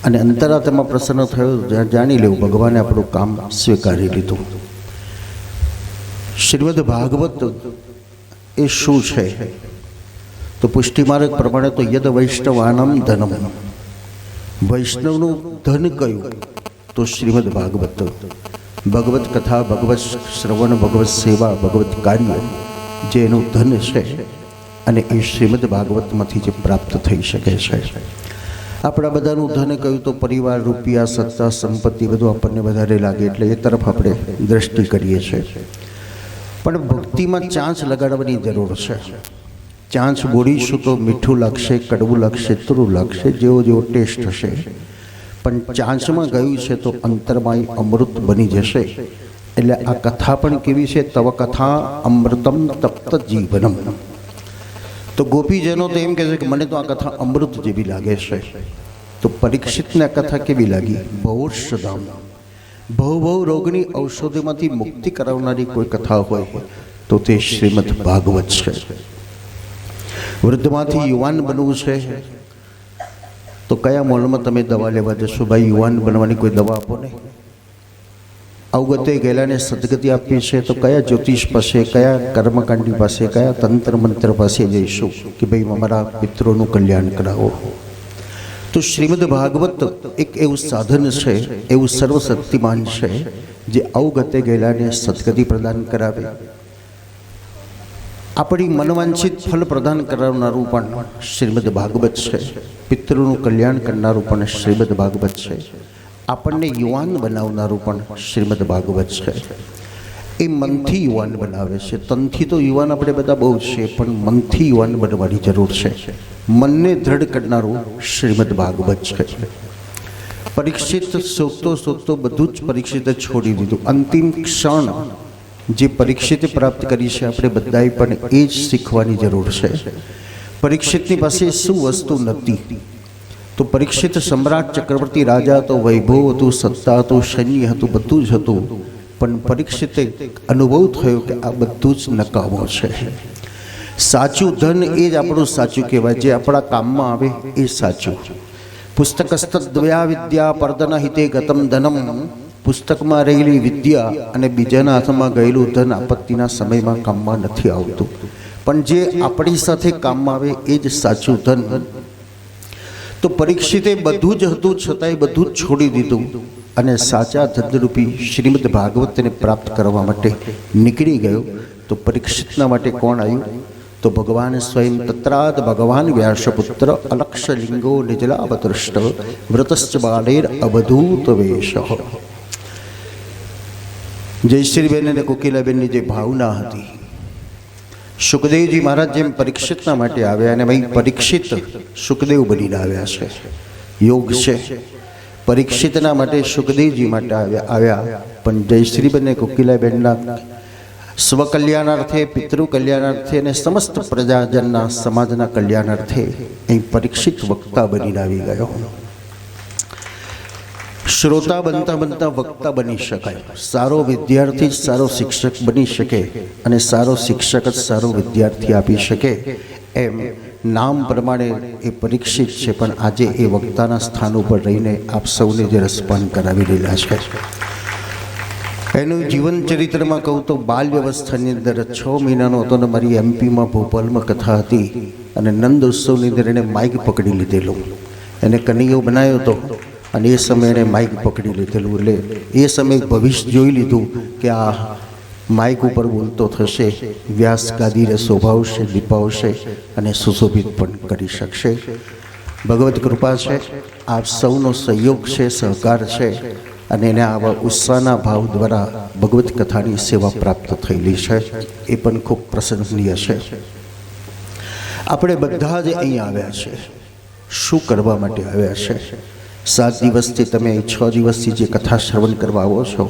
અને અંતરાત્મા પ્રસન્ન થયો, જાણી લેવું ભગવાને આપણું કામ સ્વીકારી લીધું. શ્રીમદ ભાગવત એ શું છે? તો પુષ્ટિમાર્ગ પ્રમાણે તો યદ વૈષ્ણવાનમ ધનમ, વૈષ્ણવનું ધન કયું? તો શ્રીમદ ભાગવત. ભગવત કથા, ભગવત શ્રવણ, ભગવત સેવા, ભગવત કાર્ય જે એનું ધન છે, અને એ શ્રીમદ ભાગવતમાંથી જે પ્રાપ્ત થઈ શકે છે. આપણા બધાનું ધન કહ્યું તો પરિવાર, રૂપિયા, સત્તા, સંપત્તિ બધું આપણને વધારે લાગે એટલે એ તરફ આપણે દ્રષ્ટિ કરીએ છીએ. પણ ભક્તિમાં ચાંચ લગાડવાની જરૂર છે. ચાંચ બોલીશું તો મીઠું લાગશે, કડવું લાગશે, તુરું લાગશે, જેવો જેવો ટેસ્ટ હશે. પણ ચાંચમાં ગયું છે તો અંતરમાં અમૃત બની જશે. એટલે આ કથા પણ કેવી છે? તવ કથા અમૃતમ તપ્ત જીવનમ. તો ગોપીજનો તો એમ કહે છે કે મને તો આ કથા અમૃત જેવી લાગે છે. તો પરીક્ષિતને આ કથા કેવી લાગી? ભવૌષધામ, ભવ રોગની ઔષધિમાંથી મુક્તિ કરાવનારી કોઈ કથા હોય તો તે શ્રીમદ ભાગવત છે. વૃદ્ધમાંથી યુવાન બનવું છે તો કયા મોલમાં તમે દવા લેવા જશો? ભાઈ, યુવાન બનવાની કોઈ દવા આપો ને. અવગતે ગયેલાને સદગતિ આપવી છે તો કયા જ્યોતિષ પાસે, કયા કર્મકાંડી પાસે, કયા તંત્ર મંત્ર પાસે જઈશું કે ભાઈ અમારા પિતૃનું કલ્યાણ કરાવો? તો શ્રીમદ ભાગવત એક એવું સાધન છે, એવું સર્વશક્તિમાન છે જે અવગતે ગયેલાને સદગતિ પ્રદાન કરાવે, આપણી મનવાંછિત ફલ પ્રદાન કરનારું પણ શ્રીમદ ભાગવત છે, પિતૃનું કલ્યાણ કરનારું પણ શ્રીમદ ભાગવત છે, આપણને યુવાન બનાવનારું પણ શ્રીમદ ભાગવત છે. એ મનથી યુવાન બનાવે છે. તનથી તો યુવાન આપણે બધા બહુ છે, પણ મનથી યુવાન બનવાની જરૂર છે. મનને દ્રઢ કરનારું શ્રીમદ ભાગવત છે. પરીક્ષિત શોધતો બધું જ પરીક્ષિતે છોડી દીધું. અંતિમ ક્ષણ જે પરીક્ષિતે પ્રાપ્ત કરી છે, આપણે બધાએ પણ એ જ શીખવાની જરૂર છે. પરીક્ષિતની પાસે શું વસ્તુ નથી? તો પરીક્ષિત સમ્રાટ, ચક્રવર્તી, રાજા હતો, વૈભવ હતું, સત્તા હતું, સૈન્ય હતું, બધું જ હતું. પણ પરીક્ષિતે અનુભવ થયો કે આ બધું જ નકામો છે. સાચું ધન એ જ આપણું સાચું કહેવાય, જે આપણા કામમાં આવે એ સાચું. પુસ્તકસ્તદ્વયા વિદ્યા પરદન હિતે ગતમ ધનમ. પુસ્તકમાં રહેલી વિદ્યા અને બીજાના હાથમાં ગયેલું ધન આપત્તિના સમયમાં કામમાં નથી આવતું. પણ જે આપણી સાથે કામમાં આવે એ જ સાચું ધન. તો પરીક્ષિતે બધું જ હતું, છતાંય બધું જ છોડી દીધું અને સાચા ધનરૂપી શ્રીમદ ભાગવતને પ્રાપ્ત કરવા માટે નીકળી ગયો. તો પરીક્ષિતના માટે કોણ આવ્યું? તો ભગવાન સ્વયં. તત્રાદ ભગવાન વ્યાસપુત્ર અલક્ષલિંગો નિજલાવતૃષ્ટ વ્રતશ્ચ બાલેર અવધૂત વેશ. જયશ્રીબેન અને કોકિલાબેનની જે ભાવના હતી, સુખદેવજી મહારાજ જેમ પરીક્ષિતના માટે આવ્યા, અને ભાઈ પરીક્ષિત સુખદેવ બનીને આવ્યા છે. યોગ છે. પરીક્ષિતના માટે સુખદેવજી માટે આવ્યા, પણ જયશ્રીબેન અને કોકિલાબેનના સ્વકલ્યાણાર્થે, પિતૃ કલ્યાણાર્થે અને સમસ્ત પ્રજાજનના સમાજના કલ્યાણાર્થે અહીં પરીક્ષિત વક્તા બનીને આવી ગયો. શ્રોતા બનતા બનતા વક્તા બની શકાય. સારો વિદ્યાર્થી જ સારો શિક્ષક બની શકે, અને સારો શિક્ષક જ સારો વિદ્યાર્થી આપી શકે. એમ નામ પ્રમાણે એ પરીક્ષિત છે, પણ આજે એ વક્તાના સ્થાન ઉપર રહીને આપ સૌને જે રસપાન કરાવી રહેલા છે. એનું જીવન ચરિત્રમાં કહું તો બાલ્ય અવસ્થાની અંદર 6 મહિનાનો હતો ને મારી એમપીમાં ભોપાલમાં કથા હતી, અને નંદ ઉત્સવની અંદર એણે માઇક પકડી લીધેલું. એને કનૈયો બનાવ્યો હતો અને એ સમયે એણે માઇક પકડી લીધેલું. એટલે એ સમયે ભવિષ્ય જોઈ લીધું કે આ માઇક ઉપર બોલતો થશે, વ્યાસ ગાદીને શોભાવશે, દીપાવશે અને સુશોભિત પણ કરી શકશે. ભગવત કૃપા છે, આપ સૌનો સહયોગ છે, સહકાર છે, અને એને આવા ઉત્સાહના ભાવ દ્વારા ભગવત કથાની સેવા પ્રાપ્ત થયેલી છે. એ પણ ખૂબ પ્રશંસનીય છે. આપણે બધા જ અહીં આવ્યા છે. શું કરવા માટે આવ્યા છે? 7 દિવસથી તમે 6 દિવસથી જે કથા શ્રવણ કરવા આવો છો,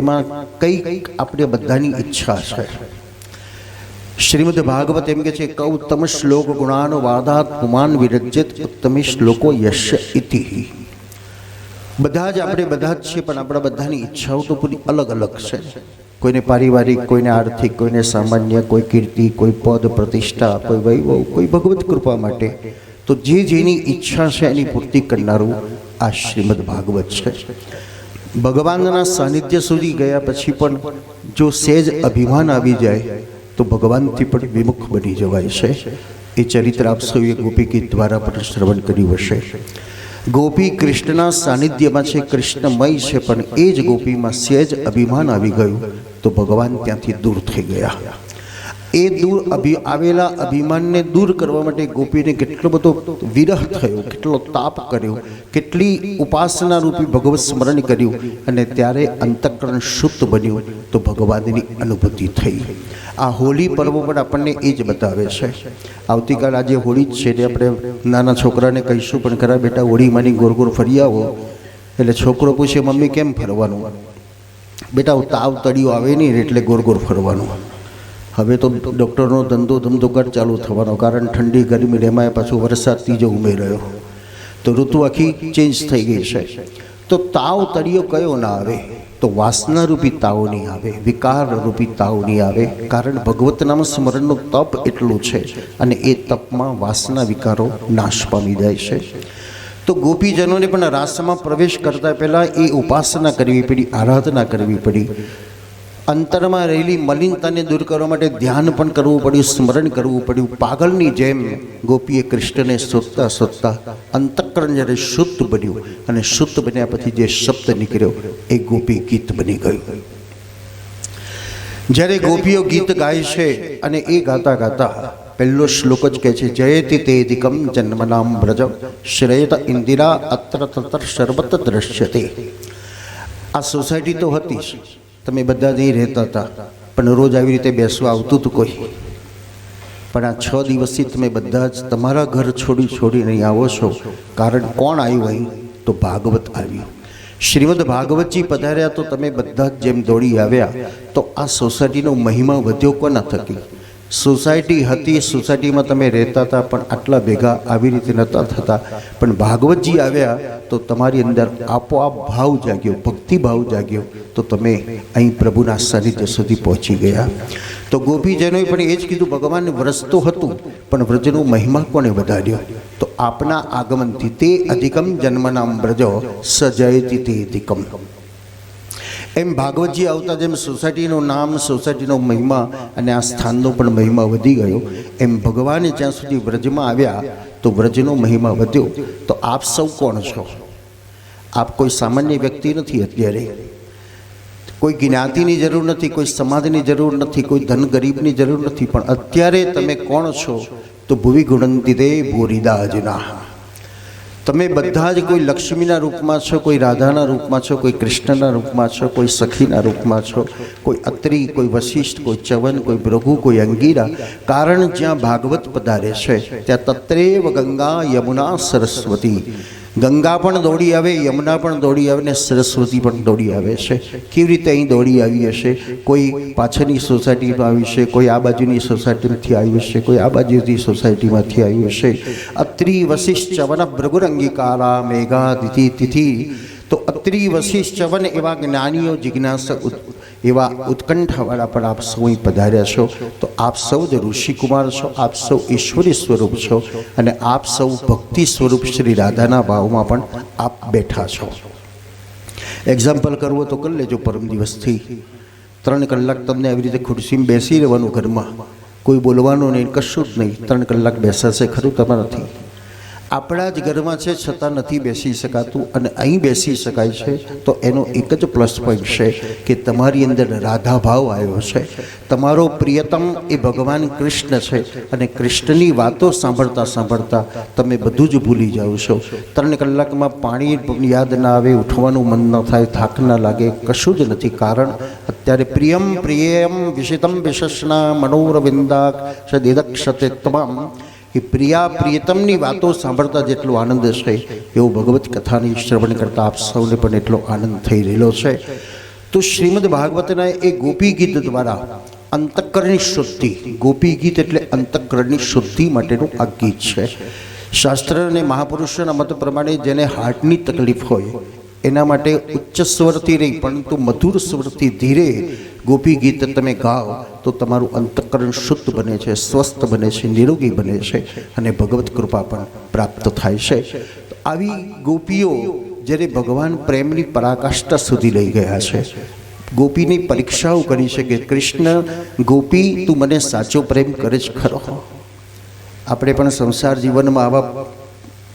એમાં કંઈક આપણે બધાની ઈચ્છા છે. શ્રીમદ ભાગવત એમ કે છે કે ઉત્તમ શ્લોક ગુણાનો વાદાત પુમાન વિરજ્યત ઉત્તમ શ્લોકો યશ ઇતિ. બધા જ આપણે બધા જ છીએ, પણ આપણા બધાની ઈચ્છાઓ તો પૂરી અલગ અલગ છે. કોઈને પારિવારિક, કોઈને આર્થિક, કોઈને સામાન્ય, કોઈ કીર્તિ, કોઈ પદ પ્રતિષ્ઠા, કોઈ વૈભવ, કોઈ ભગવત કૃપા માટે, તો જે જેની ઈચ્છા છે એની પૂર્તિ કરનારું આ શ્રીમદ ભાગવત છે. ભગવાનના સાનિધ્ય સુધી ગયા પછી પણ જો સહેજ અભિમાન આવી જાય તો ભગવાનથી પણ વિમુખ બની જવાય છે. એ ચરિત્ર આપ સૌએ ગોપી ગીત દ્વારા પણ શ્રવણ કર્યું હશે. ગોપી કૃષ્ણના સાનિધ્યમાં છે, કૃષ્ણમય છે, પણ એ જ ગોપીમાં સહેજ અભિમાન આવી ગયું તો ભગવાન ત્યાંથી દૂર થઈ ગયા. એ દૂર આવેલા અભિમાનને દૂર કરવા માટે ગોપીને કેટલો બધો વિરહ થયો, કેટલો તાપ કર્યો, કેટલી ઉપાસના રૂપી ભગવત સ્મરણ કર્યું, અને ત્યારે અંતઃકરણ શુદ્ધ બન્યું તો ભગવાનની અનુભૂતિ થઈ. આ હોળી પર્વ પણ આપણને એ જ બતાવે છે. આવતીકાલ આજે હોળી જ છે એટલે આપણે નાના છોકરાને કહીશું પણ ખરા, બેટા હોળીમાંની ગોર ગોર ફરી આવો. એટલે છોકરો પૂછે, મમ્મી કેમ ફરવાનું? બેટા તાવ તળિયો આવે નહીં એટલે ગોર ગોર ફરવાનું. હવે તો ડૉક્ટરનો ધંધો ધમધોકાટ ચાલુ થવાનો, કારણ ઠંડી ગરમી એમાં પાછું વરસાદ ત્રીજો ઉમેરાયો તો ઋતુ આખી ચેન્જ થઈ ગઈ છે. તો તાવ તળિયો કયો ના આવે? તો વાસના રૂપી તાવ નહીં આવે, વિકાર રૂપી તાવ નહીં આવે, કારણ ભગવત નામ સ્મરણનું તપ એટલું છે અને એ તપમાં વાસના વિકારો નાશ પામી જાય છે. તો ગોપીજનોને પણ રાસમાં પ્રવેશ કરતા પહેલાં એ ઉપાસના કરવી પડી, આરાધના કરવી પડી. અંતરમાં રહેલી મલિનતાને દૂર કરવા માટે ધ્યાન પણ કરવું પડ્યું, સ્મરણ કરવું પડ્યું. પાગલની જેમ ગોપીએ કૃષ્ણને શોધતા શોધતા અંતઃકરણ જ્યારે શુદ્ધ બન્યું અને શુદ્ધ બન્યા પછી જે શબ્દ નીકળ્યો એ ગોપી ગીત બની ગયું. જ્યારે ગોપીઓ ગીત ગાય છે અને એ ગાતા ગાતા પહેલો શ્લોક જ કહે છે, જયતિ તેદિકમ જન્મનામ બ્રજ શ્રેયત ઇન્દિરા અત્ર તત્ર સર્વત દ્રશ્યતે. આ સોસાયટી તો હતી જ, તમે બધા અહીં રહેતા હતા, પણ રોજ આવી રીતે બેસવા આવતું હતું કોઈ. પણ આ 6 દિવસથી તમે બધા જ તમારા ઘર છોડીને અહીં આવો છો. કારણ કોણ આવ્યું અહીં? તો ભાગવત આવ્યું. શ્રીમદ ભાગવતજી પધાર્યા તો તમે બધા જ જેમ દોડી આવ્યા. તો આ સોસાયટીનો મહિમા વધ્યો કોના થકી? સોસાયટી હતી, સોસાયટીમાં તમે રહેતા હતા, પણ આટલા ભેગા આવી રીતે નહોતા થતા. પણ ભાગવતજી આવ્યા તો તમારી અંદર આપોઆપ ભાવ જાગ્યો, ભક્તિ ભાવ જાગ્યો, તો તમે અહીં પ્રભુના સાનિધ્ય સુધી પહોંચી ગયા. તો ગોપીજનોએ પણ એ જ કીધું, ભગવાન વ્રજ તો હતું પણ વ્રજનો મહિમા કોને વધાર્યો? તો આપના આગમનથી તે અધિકમ જન્મનામ બ્રજો સજયતિ તે અધિકમ. એમ ભાગવતજી આવતા જેમ સોસાયટીનું નામ, સોસાયટીનો મહિમા અને આ સ્થાનનો પણ મહિમા વધી ગયો, એમ ભગવાને જ્યાં સુધી વ્રજમાં આવ્યા તો વ્રજનો મહિમા વધ્યો. તો આપ સૌ કોણ છો? આપ કોઈ સામાન્ય વ્યક્તિ નથી. અત્યારે કોઈ જ્ઞાતિની જરૂર નથી, કોઈ સમાજની જરૂર નથી, કોઈ ધન ગરીબની જરૂર નથી, પણ અત્યારે તમે કોણ છો? તો ભુવિ ગુણંતિ તે ભૂરિદાજના. તમે બધા જ કોઈ લક્ષ્મીના રૂપમાં છો, કોઈ રાધાના રૂપમાં છો, કોઈ કૃષ્ણના રૂપમાં છો, કોઈ સખીના રૂપમાં છો, કોઈ અત્રી, કોઈ વશિષ્ઠ, કોઈ ચવન, કોઈ ભૃગુ, કોઈ અંગીરા. કારણ જ્યાં ભાગવત પધારે છે ત્યાં તત્રેવ ગંગા યમુના સરસ્વતી. ગંગા પણ દોડી આવે, યમુના પણ દોડી આવે ને સરસ્વતી પણ દોડી આવે છે. કેવી રીતે અહીં દોડી આવી હશે? કોઈ પાછળની સોસાયટીમાં આવી છે, કોઈ આ બાજુની સોસાયટીમાંથી આવ્યું છે, કોઈ આ બાજુની સોસાયટીમાંથી આવ્યું હશે. અત્રિ વશિષ્ઠ ચવન ભૃગુરંગીકારા મેઘા તિથિ તિથિ. તો અત્રિ વશિષ્ઠ ચવન એવા જ્ઞાનીઓ, જિજ્ઞાસક, એવા ઉત્કંઠાવાળા પણ આપ સૌ અહીં પધાર્યા છો. તો આપ સૌ જ ઋષિકુમાર છો, આપ સૌ ઈશ્વરી સ્વરૂપ છો અને આપ સૌ ભક્તિ સ્વરૂપ શ્રી રાધાના ભાવમાં પણ આપ બેઠા છો. એક્ઝામ્પલ કરવો તો કરી લેજો. પરમ દિવસથી 3 કલાક તમને આવી રીતે ખુરશીમાં બેસી રહેવાનું, ઘરમાં કોઈ બોલવાનું નહીં, કશું જ નહીં. 3 કલાક બેસાશે ખરું? તમારાથી આપણા જ ઘરમાં છે છતાં નથી બેસી શકાતું, અને અહીં બેસી શકાય છે. તો એનો એક જ પ્લસ પોઈન્ટ છે કે તમારી અંદર રાધા ભાવ આવ્યો છે. તમારો પ્રિયતમ એ ભગવાન કૃષ્ણ છે અને કૃષ્ણની વાતો સાંભળતા સાંભળતા તમે બધું જ ભૂલી જાઓ છો. 3 કલાકમાં પાણી યાદ ના આવે, ઉઠવાનું મન ન થાય, થાક ના લાગે, કશું જ નથી. કારણ અત્યારે પ્રિયમ પ્રિયમ વિશિતમ વિશેષણા મનોરવિંદાક સદેદક્ષતે તમામ. એ પ્રિયા પ્રિયતમની વાતો સાંભળતા જેટલો આનંદ છે એવો ભગવત કથાની શ્રવણ કરતાં આપ સૌને પણ એટલો આનંદ થઈ રહેલો છે. તો શ્રીમદ ભાગવતના એ ગોપી ગીત દ્વારા અંતઃકરણની શુદ્ધિ, ગોપી ગીત એટલે અંતઃકરણની શુદ્ધિ માટેનું આ ગીત છે. શાસ્ત્ર અને મહાપુરુષોના મત પ્રમાણે જેને હાર્ટની તકલીફ હોય એના માટે ઉચ્ચ સ્વરથી નહીં પરંતુ મધુર સ્વરથી ધીરે ગોપી ગીત તમે ગાઓ તો તમારું અંતઃકરણ શુદ્ધ બને છે, સ્વસ્થ બને છે, નિરોગી બને છે અને ભગવત કૃપા પણ પ્રાપ્ત થાય છે. આવી ગોપીઓ જ્યારે ભગવાન પ્રેમની પરાકાષ્ઠા સુધી લઈ ગયા છે, ગોપીની પરીક્ષાઓ કરી છે કે કૃષ્ણ ગોપી તું મને સાચો પ્રેમ કરે જ ખરો. આપણે પણ સંસાર જીવનમાં આવા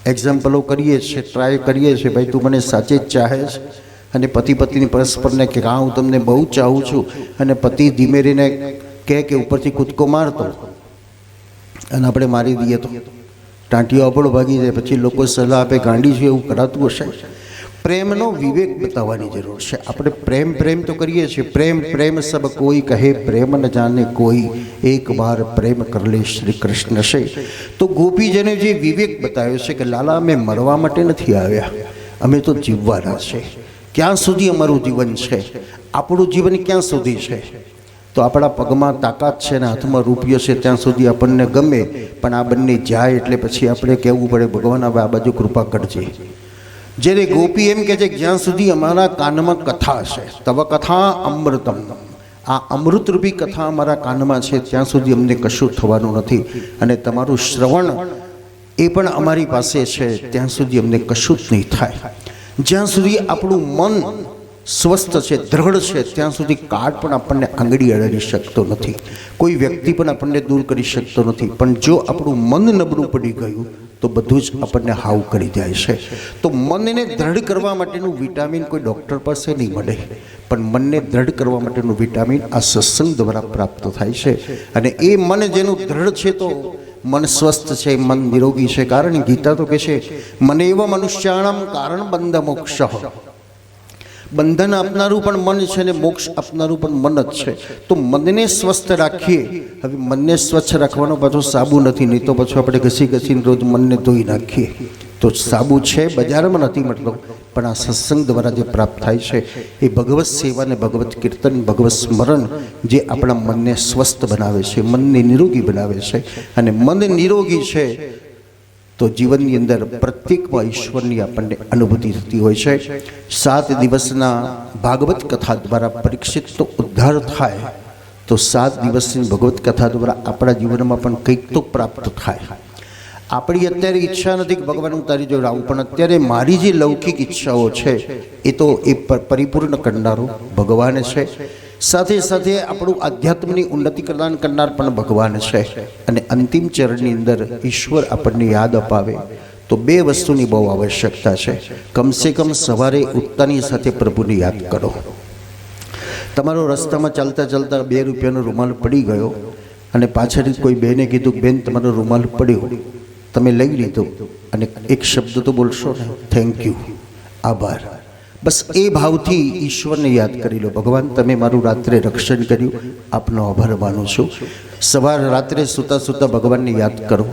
એક્ઝામ્પલો કરીએ છીએ, ટ્રાય કરીએ છીએ, ભાઈ તું મને સાચે જ ચાહે છે. અને પતિ પત્ની પરસ્પરને કે હા હું તમને બહુ ચાહું છું, અને પતિ ધીમે રહીને કહે કે ઉપરથી કૂદકો મારતો અને આપણે મારી દઈએ તો ટાંટીઓ આપણો ભાગી જાય. પછી લોકો સલાહ આપે ગાંડી છે એવું કરાતું હશે. પ્રેમનો વિવેક બતાવવાની જરૂર છે. આપણે પ્રેમ પ્રેમ તો કરીએ છીએ, પ્રેમ પ્રેમ સબ કોઈ કહે પ્રેમ ન જાને કોઈ, એક વાર પ્રેમ કર લે શ્રી કૃષ્ણ છે. તો ગોપીજને જે વિવેક બતાવ્યો છે કે લાલા અમે મરવા માટે નથી આવ્યા, અમે તો જીવવાના છે. ક્યાં સુધી અમારું જીવન છે, આપણું જીવન ક્યાં સુધી છે? તો આપણા પગમાં તાકાત છે ને હાથમાં રૂપિયો છે ત્યાં સુધી આપણને ગમે, પણ આ બંને જાય એટલે પછી આપણે કહેવું પડે ભગવાન હવે આ બાજુ કૃપા કરજે. જ્યારે ગોપી એમ કહે છે કે જ્યાં સુધી અમારા કાનમાં કથા છે, તવ કથા અમૃતમ, આ અમૃતરૂપી કથા અમારા કાનમાં છે ત્યાં સુધી અમને કશું થવાનું નથી, અને તમારું શ્રવણ એ પણ અમારી પાસે છે ત્યાં સુધી અમને કશું જ નહીં થાય. જ્યાં સુધી આપણું મન સ્વસ્થ છે, દ્રઢ છે, ત્યાં સુધી કાળ પણ આપણને આંગળી અડાડી શકતો નથી, કોઈ વ્યક્તિ પણ આપણને દૂર કરી શકતો નથી. પણ જો આપણું મન નબળું પડી ગયું તો બધું જ આપણને હાવ કરી જાય છે. તો મનને દ્રઢ કરવા માટેનું વિટામિન કોઈ ડૉક્ટર પાસે નહીં મળે, પણ મનને દ્રઢ કરવા માટેનું વિટામિન આ સત્સંગ દ્વારા પ્રાપ્ત થાય છે. અને એ મન જેનું દ્રઢ છે તો મન સ્વસ્થ છે, મન નિરોગી છે. કારણ ગીતા તો કહે છે મને એવા મનુષ્યાણામ કારણ બંધ મોક્ષ, બંધન આપનારું પણ મન છે ને મોક્ષ આપનારું પણ મન જ છે. તો મનને સ્વસ્થ રાખીએ. હવે મનને સ્વચ્છ રાખવાનો પાછો સાબુ નથી, નહીં તો પાછું આપણે ઘસી ઘસીને રોજ મનને ધોઈ નાખીએ. તો સાબુ છે બજારમાં નથી મળતો, પણ આ સત્સંગ દ્વારા જે પ્રાપ્ત થાય છે એ ભગવત સેવા ને ભગવત કીર્તન, ભગવત સ્મરણ જે આપણા મનને સ્વસ્થ બનાવે છે, મનને નિરોગી બનાવે છે. અને મન નિરોગી છે તો જીવનની અંદર પ્રત્યેકમાં ઈશ્વરની આપણને અનુભૂતિ થતી હોય છે. 7 દિવસના ભાગવત કથા દ્વારા પરીક્ષિતનો ઉદ્ધાર થાય, તો 7 દિવસની ભગવત કથા દ્વારા આપણા જીવનમાં પણ કંઈક તો પ્રાપ્ત થાય. આપણી અત્યારે ઈચ્છા નથી કે ભગવાન હું તારી જોડે આવું, પણ અત્યારે મારી જે લૌકિક ઈચ્છાઓ છે એ તો એ પરિપૂર્ણ કરનારો ભગવાન છે. સાથે સાથે આપણું આધ્યાત્મની ઉન્નતિ પ્રદાન કરનાર પણ ભગવાન છે. અને અંતિમ ચરણની અંદર ઈશ્વર આપણને યાદ અપાવે તો 2 વસ્તુની બહુ આવશ્યકતા છે. કમસે કમ સવારે ઉઠતાની સાથે પ્રભુને યાદ કરો. તમારો રસ્તામાં ચાલતા ચાલતા 2 રૂપિયાનો રૂમાલ પડી ગયો અને પાછળથી કોઈ બેને કીધું કે બેન તમારો રૂમાલ પડ્યો, તમે લઈ લીધો અને એક શબ્દ તો બોલશો ને, થેન્ક યુ, આભાર. બસ એ ભાવથી ઈશ્વરને યાદ કરી લો. ભગવાન તમે મારું રાત્રે રક્ષણ કર્યું, આપનો આભાર માનું છું. સવાર રાત્રે સૂતા સૂતા ભગવાનને યાદ કરો,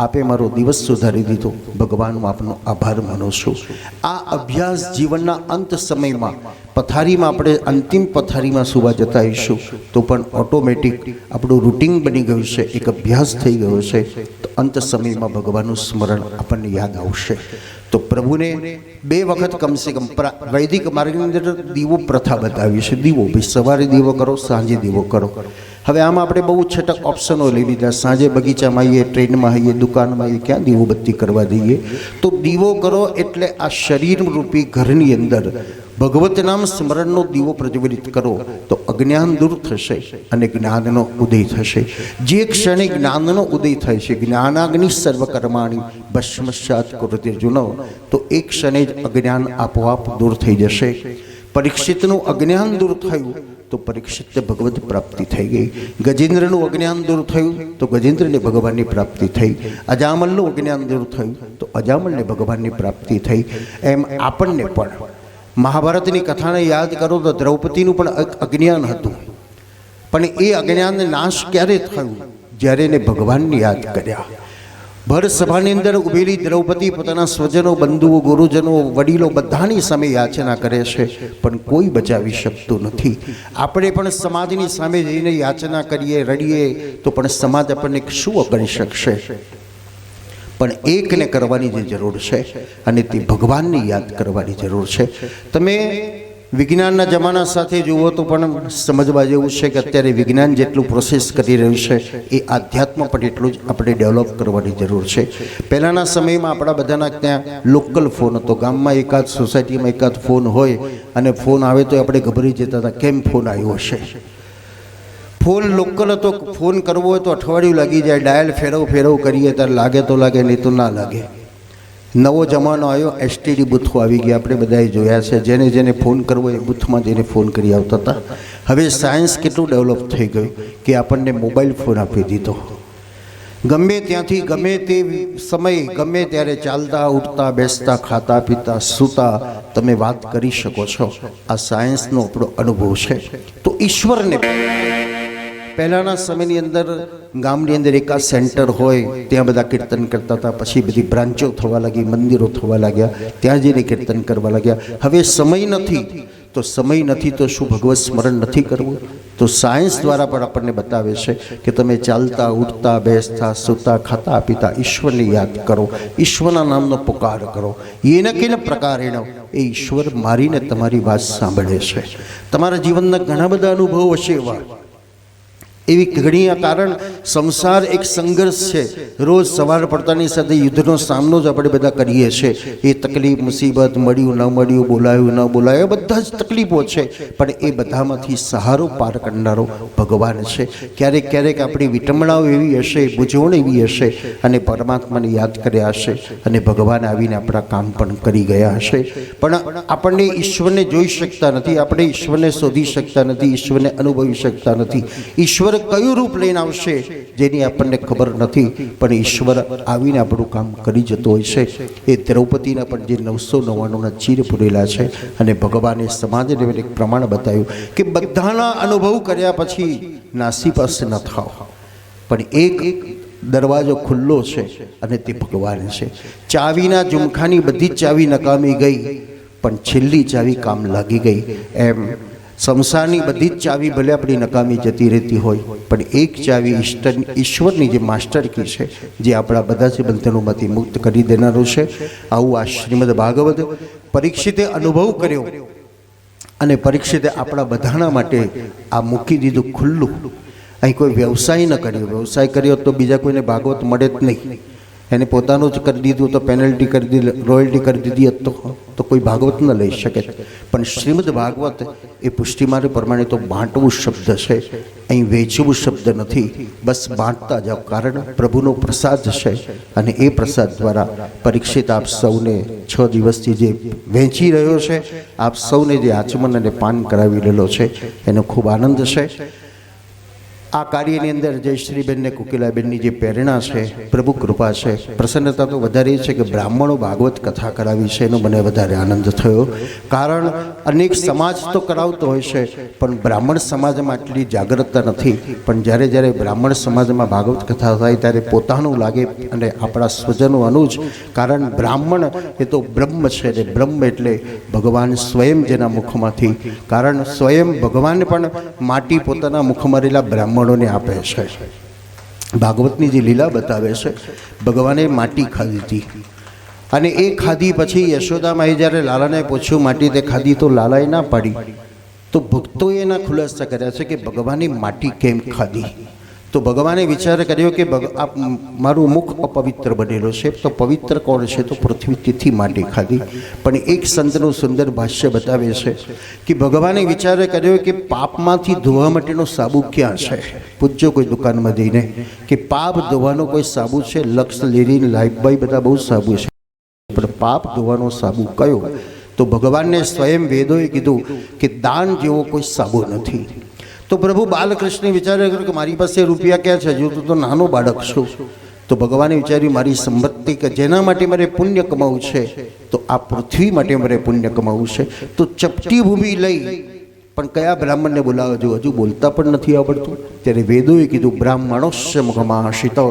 આપે મારો દિવસ સુધારી દીધો, ભગવાનનો આપનો આભાર માનું છું. આ અભ્યાસ જીવનના અંત સમયમાં પથારીમાં આપણે અંતિમ પથારીમાં સુવા જતા આવીશું તો પણ ઓટોમેટિક આપણું રૂટિન બની ગયું છે, એક અભ્યાસ થઈ ગયો છે. તો અંત સમયમાં ભગવાનનું સ્મરણ આપણને યાદ આવશે. તો પ્રભુને 2 વખત કમસે કમ વૈદિક માર્ગની અંદર દીવો પ્રથા બતાવી છે. દીવો ભાઈ સવારે દીવો કરો, સાંજે દીવો કરો. હવે આમાં આપણે બહુ છટક ઓપ્શનો લઈ લીધા. સાંજે બગીચામાં આવીએ, ટ્રેનમાં આવીએ, દુકાનમાં આવીએ, ક્યાં દીવો બત્તી કરવા દઈએ? તો દીવો કરો એટલે આ શરીર રૂપી ઘરની અંદર ભગવત નામ સ્મરણનો દીવો પ્રજ્વલિત કરો તો અજ્ઞાન દૂર થશે અને જ્ઞાનનો ઉદય થશે. જે ક્ષણે જ્ઞાનનો ઉદય થાય છે, જ્ઞાનાગ્નિ સર્વકર્માણી ભસ્મસાત કુરુતે જુનો, તો એ ક્ષણે જ અજ્ઞાન આપોઆપ દૂર થઈ જશે. પરીક્ષિતનું અજ્ઞાન દૂર થયું તો પરીક્ષિતને ભગવત પ્રાપ્તિ થઈ ગઈ. ગજેન્દ્રનું અજ્ઞાન દૂર થયું તો ગજેન્દ્રને ભગવાનની પ્રાપ્તિ થઈ. અજામલનું અજ્ઞાન દૂર થયું તો અજામલને ભગવાનની પ્રાપ્તિ થઈ. એમ આપણને પણ મહાભારતની કથાને યાદ કરો તો દ્રૌપદીનું પણ એક અજ્ઞાન હતું, પણ એ અજ્ઞાનને નાશ ક્યારે થયું? જ્યારે એને ભગવાનને યાદ કર્યા. ભર સભાની અંદર ઉભેલી દ્રૌપદી પોતાના સ્વજનો, બંધુઓ, ગુરુજનો, વડીલો બધાની સામે યાચના કરે છે, પણ કોઈ બચાવી શકતું નથી. આપણે પણ સમાજની સામે જઈને યાચના કરીએ, રડીએ તો પણ સમાજ આપણને શું કરી શકશે? પણ એકને કરવાની જે જરૂર છે અને તે ભગવાનને યાદ કરવાની જરૂર છે. તમે વિજ્ઞાનના જમાના સાથે જુઓ તો પણ સમજવા જેવું છે કે અત્યારે વિજ્ઞાન જેટલું પ્રોસેસ કરી રહ્યું છે એ આધ્યાત્મ પણ એટલું જ આપણે ડેવલપ કરવાની જરૂર છે. પહેલાંના સમયમાં આપણા બધાના ત્યાં લોકલ ફોન હતો. ગામમાં એકાદ, સોસાયટીમાં એકાદ ફોન હોય અને ફોન આવે તો આપણે ગભરાઈ જતા હતા, કેમ ફોન આવ્યો હશે. ફોન લોકલ હતો, ફોન કરવો હોય તો અઠવાડિયું લાગી જાય. ડાયલ ફેરવ કરીએ ત્યારે લાગે તો લાગે, નહીં તો ના લાગે. નવો જમાનો આવ્યો, એસટીડી બૂથો આવી ગયા, આપણે બધાએ જોયા છે. જેને જેને ફોન કરવો એ બૂથમાં જઈને ફોન કરી આવતા હતા. હવે સાયન્સ કેટલું ડેવલપ થઈ ગયું કે આપણને મોબાઈલ ફોન આપી દીધો. ગમે ત્યાંથી ગમે તે સમય ગમે ત્યારે ચાલતા ઉઠતા બેસતા ખાતા પીતા સૂતા તમે વાત કરી શકો છો. આ સાયન્સનો આપણો અનુભવ છે. તો ઈશ્વરને પહેલાંના સમયની અંદર ગામની અંદર એકાદ સેન્ટર હોય ત્યાં બધા કીર્તન કરતા હતા. પછી બધી બ્રાન્ચો થવા લાગી, મંદિરો થવા લાગ્યા, ત્યાં જઈને કીર્તન કરવા લાગ્યા. હવે સમય નથી તો શું ભગવત સ્મરણ નથી કરવું? તો સાયન્સ દ્વારા પણ આપણને બતાવે છે કે તમે ચાલતા ઉઠતા બેસતા સૂતા ખાતા પીતા ઈશ્વરને યાદ કરો, ઈશ્વરના નામનો પુકાર કરો. એને કેને પ્રકારેણ એ ઈશ્વર મારીને તમારી વાત સાંભળે છે. તમારા જીવનના ઘણા બધા અનુભવો હશે એવી ઘણી. આ કારણ સંસાર એક સંઘર્ષ છે. રોજ સવાર પડતાની સાથે યુદ્ધનો સામનો જ આપણે બધા કરીએ છીએ. એ તકલીફ મુસીબત, મળ્યું ન મળ્યું, બોલાયું ન બોલાયું, બધા જ તકલીફો છે. પણ એ બધામાંથી સહારો પાર કરનારો ભગવાન છે. ક્યારેક ક્યારેક આપણી વિટંબણાઓ એવી હશે, મૂંઝવણ એવી હશે અને પરમાત્માને યાદ કર્યા હશે અને ભગવાન આવીને આપણા કામ પણ કરી ગયા હશે. પણ આપણને ઈશ્વરને જોઈ શકતા નથી, આપણે ઈશ્વરને શોધી શકતા નથી, ઈશ્વરને અનુભવી શકતા નથી. ઈશ્વર કયું રૂપ લઈને આવશે જેની આપણને ખબર નથી, પણ ઈશ્વર આવીને આપણું કામ કરી જતો હોય છે. એ દ્રૌપદીના પણ જે 999ના ચીર પૂરેલા છે અને ભગવાને સમાજને એક પ્રમાણ બતાવ્યું કે બધાના અનુભવ કર્યા પછી નાસીપાસ ન થાવ, પણ એક દરવાજો ખુલ્લો છે અને તે ભગવાન છે. ચાવીના ઝુમખાની બધી જ ચાવી નકામી ગઈ, પણ છેલ્લી ચાવી કામ લાગી ગઈ. એમ સંસારની બધી જ ચાવી ભલે આપણી નકામી જતી રહેતી હોય, પણ એક ચાવી ઈશ્વરની જે માસ્ટર કી છે, જે આપણા બધા જ બંધનોમાંથી મુક્ત કરી દેનારું છે. આવું આ શ્રીમદ ભાગવત પરીક્ષિતે અનુભવ કર્યો અને પરીક્ષિતે આપણા બધાના માટે આ મૂકી દીધું ખુલ્લું. અહીં કોઈ વ્યવસાય ન કર્યો. વ્યવસાય કર્યો તો બીજા કોઈને ભાગવત મળે જ નહીં. એને પોતાનું જ કરી દીધું તો પેનલ્ટી કરી દીધી, રોયલ્ટી કરી દીધી તો કોઈ ભાગવત ન લઈ શકે. પણ શ્રીમદ ભાગવત એ પુષ્ટિમાર્ગ પ્રમાણે તો બાંટવું શબ્દ છે, અહીં વેચવું શબ્દ નથી. બસ બાંટતા જાઓ, કારણ પ્રભુનો પ્રસાદ છે અને એ પ્રસાદ દ્વારા પરીક્ષિત આપ સૌને 6 દિવસથી જે વહેંચી રહ્યો છે, આપ સૌને જે આચમન અને પાન કરાવી રહેલો છે, એનો ખૂબ આનંદ છે. આ કાર્યની અંદર જયશ્રીબેનને કોકિલાબેનની જે પ્રેરણા છે, પ્રભુ કૃપા છે. પ્રસન્નતા તો વધારે છે કે બ્રાહ્મણો ભાગવત કથા કરાવી છે, એનો મને વધારે આનંદ થયો. કારણ અનેક સમાજ તો કરાવતો હોય છે, પણ બ્રાહ્મણ સમાજમાં આટલી જાગૃતતા નથી. પણ જ્યારે બ્રાહ્મણ સમાજમાં ભાગવત કથા થાય ત્યારે પોતાનું લાગે અને આપણા સ્વજનો અનુજ. કારણ બ્રાહ્મણ એ તો બ્રહ્મ છે ને બ્રહ્મ એટલે ભગવાન સ્વયં જેના મુખમાંથી. કારણ સ્વયં ભગવાન પણ માટી પોતાના મુખમાં રહેલા બ્રાહ્મણ આપે છે. ભાગવતની જે લીલા બતાવે છે, ભગવાને માટી ખાધી હતી અને એ ખાધી પછી યશોદામાએ જ્યારે લાલાને પૂછ્યું માટી તે ખાધી, તો લાલાએ ના પાડી. તો ભક્તોએ એના ખુલાસા કર્યા છે કે ભગવાને માટી કેમ ખાધી. તો ભગવાને વિચાર કર્યો કે મારું મુખ અપવિત્ર બનેલો છે, તો પવિત્ર કોણ છે? તો પૃથ્વી, તેથી માટી ખાધી. પણ એક સંતનું સુંદર ભાષ્ય બતાવે છે કે ભગવાને વિચાર કર્યો કે પાપમાંથી ધોવા માટેનો સાબુ ક્યાં છે? પૂછજો કોઈ દુકાનમાં જઈને કે પાપ ધોવાનો કોઈ સાબુ છે? લક્ષ, લીરીન, લાઈફબાઈ બધા બહુ સાબુ છે, પણ પાપ ધોવાનો સાબુ કયો? તો ભગવાનને સ્વયં વેદોએ કીધું કે દાન જેવો કોઈ સાબુ નથી. તો પ્રભુ બાલકૃષ્ણે વિચાર કર્યો કે મારી પાસે રૂપિયા ક્યાં છે? હજુ તો નાનો બાળક છું. તો ભગવાને વિચાર્યું મારી સંપત્તિ કે જેના માટે મારે પુણ્ય કમાવું છે, તો આ પૃથ્વી માટે મારે પુણ્ય કમાવું છે. તો ચપટી ભૂમિ લઈ પણ કયા બ્રાહ્મણને બોલાવો છો? હજુ બોલતા પણ નથી આવડતું. ત્યારે વેદોએ કીધું બ્રાહ્મણોશ્ય મુખમાં આશિતો,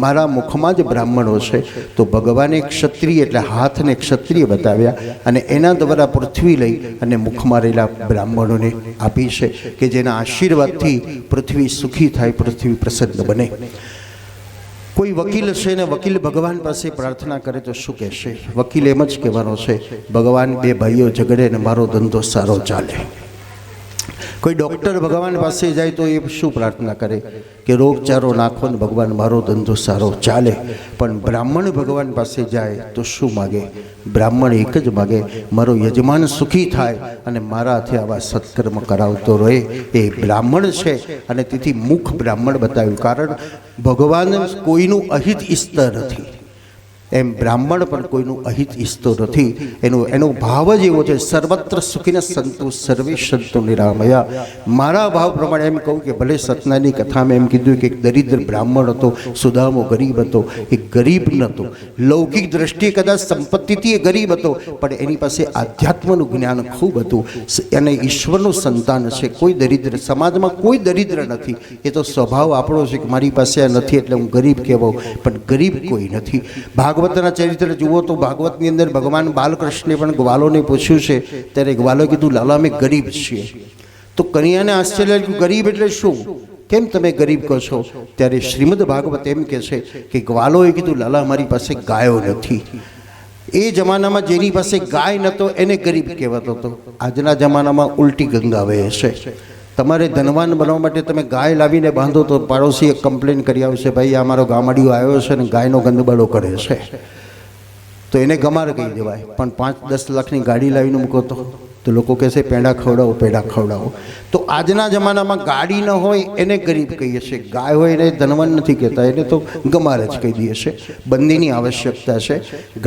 મારા મુખમાં જ બ્રાહ્મણો છે. તો ભગવાને ક્ષત્રિય એટલે હાથને ક્ષત્રિય બતાવ્યા અને એના દ્વારા પૃથ્વી લઈ અને મુખમાં રહેલા બ્રાહ્મણોને આપી છે કે જેના આશીર્વાદથી પૃથ્વી સુખી થાય, પૃથ્વી પ્રસન્ન બને. કોઈ વકીલ છે ને વકીલ ભગવાન પાસે પ્રાર્થના કરે તો શું કહેશે? વકીલ એમ જ કહેવાનો છે, ભગવાન બે ભાઈઓ ઝઘડે ને મારો ધંધો સારો ચાલે. કોઈ ડૉક્ટર ભગવાન પાસે જાય તો એ શું પ્રાર્થના કરે કે રોગચારો નાખો ને ભગવાન મારો ધંધો સારો ચાલે. પણ બ્રાહ્મણ ભગવાન પાસે જાય તો શું માગે? બ્રાહ્મણ એક જ માગે, મારો યજમાન સુખી થાય અને મારાથી આવા સત્કર્મ કરાવતો રહે. એ બ્રાહ્મણ છે અને તેથી મુખ બ્રાહ્મણ બતાવ્યું, કારણ ભગવાન કોઈનું અહિત ઈચ્છતા નથી. એમ બ્રાહ્મણ પણ કોઈનું અહિત ઈચ્છતો નથી. એનો ભાવ જ એવો છે, સર્વત્ર સુખીને સંતુ સર્વે સંતો નિરામયા. મારા ભાવ પ્રમાણે એમ કહું કે ભલે સતનાની કથામાં એમ કીધું કે એક દરિદ્ર બ્રાહ્મણ હતો, સુદામો ગરીબ હતો. એ ગરીબ નહોતો, લૌકિક દ્રષ્ટિએ કદાચ સંપત્તિથી એ ગરીબ હતો, પણ એની પાસે આધ્યાત્મનું જ્ઞાન ખૂબ હતું અને ઈશ્વરનું સંતાન છે. કોઈ દરિદ્ર સમાજમાં કોઈ દરિદ્ર નથી. એ તો સ્વભાવ આપણો છે કે મારી પાસે આ નથી એટલે હું ગરીબ કહેવાઉં, પણ ગરીબ કોઈ નથી. ભાગવતના ચરિત્ર જુઓ તો ભાગવતની અંદર ભગવાન બાલકૃષ્ણે પણ ગ્વાલોને પૂછ્યું છે, ત્યારે ગ્વાલોએ કીધું લાલા અમે ગરીબ છીએ. તો કનૈયાને આશ્ચર્ય લાગ્યું, ગરીબ એટલે શું? કેમ તમે ગરીબ કહો છો? ત્યારે શ્રીમદ ભાગવત એમ કહે છે કે ગ્વાલોએ કીધું લાલા અમારી પાસે ગાયો નથી. એ જમાનામાં જેની પાસે ગાય નહોતો એને ગરીબ કહેવાતો હતો. આજના જમાનામાં ઉલટી ગંગા વહે છે. તમારે ધનવાન બનવા માટે તમે ગાય લાવીને બાંધો તો પાડોશી એક કમ્પ્લેન કરી આવશે, ભાઈ આ મારો ગામડિયો આવ્યો છે ને ગાયનો ગંદબડો કરે છે, તો એને ગમાર કહી દેવાય. પણ 5-10 લાખની ગાડી લાવીને મૂકો તો લોકો કહેશે પેંડા ખવડાવો પેંડા ખવડાવો. તો આજના જમાનામાં ગાડી ન હોય એને ગરીબ કહીએ છીએ, ગાય હોય એને ધનવાન નથી કહેતા, એને તો ગમાર જ કહી દઈએ છે. બંનેની આવશ્યકતા છે.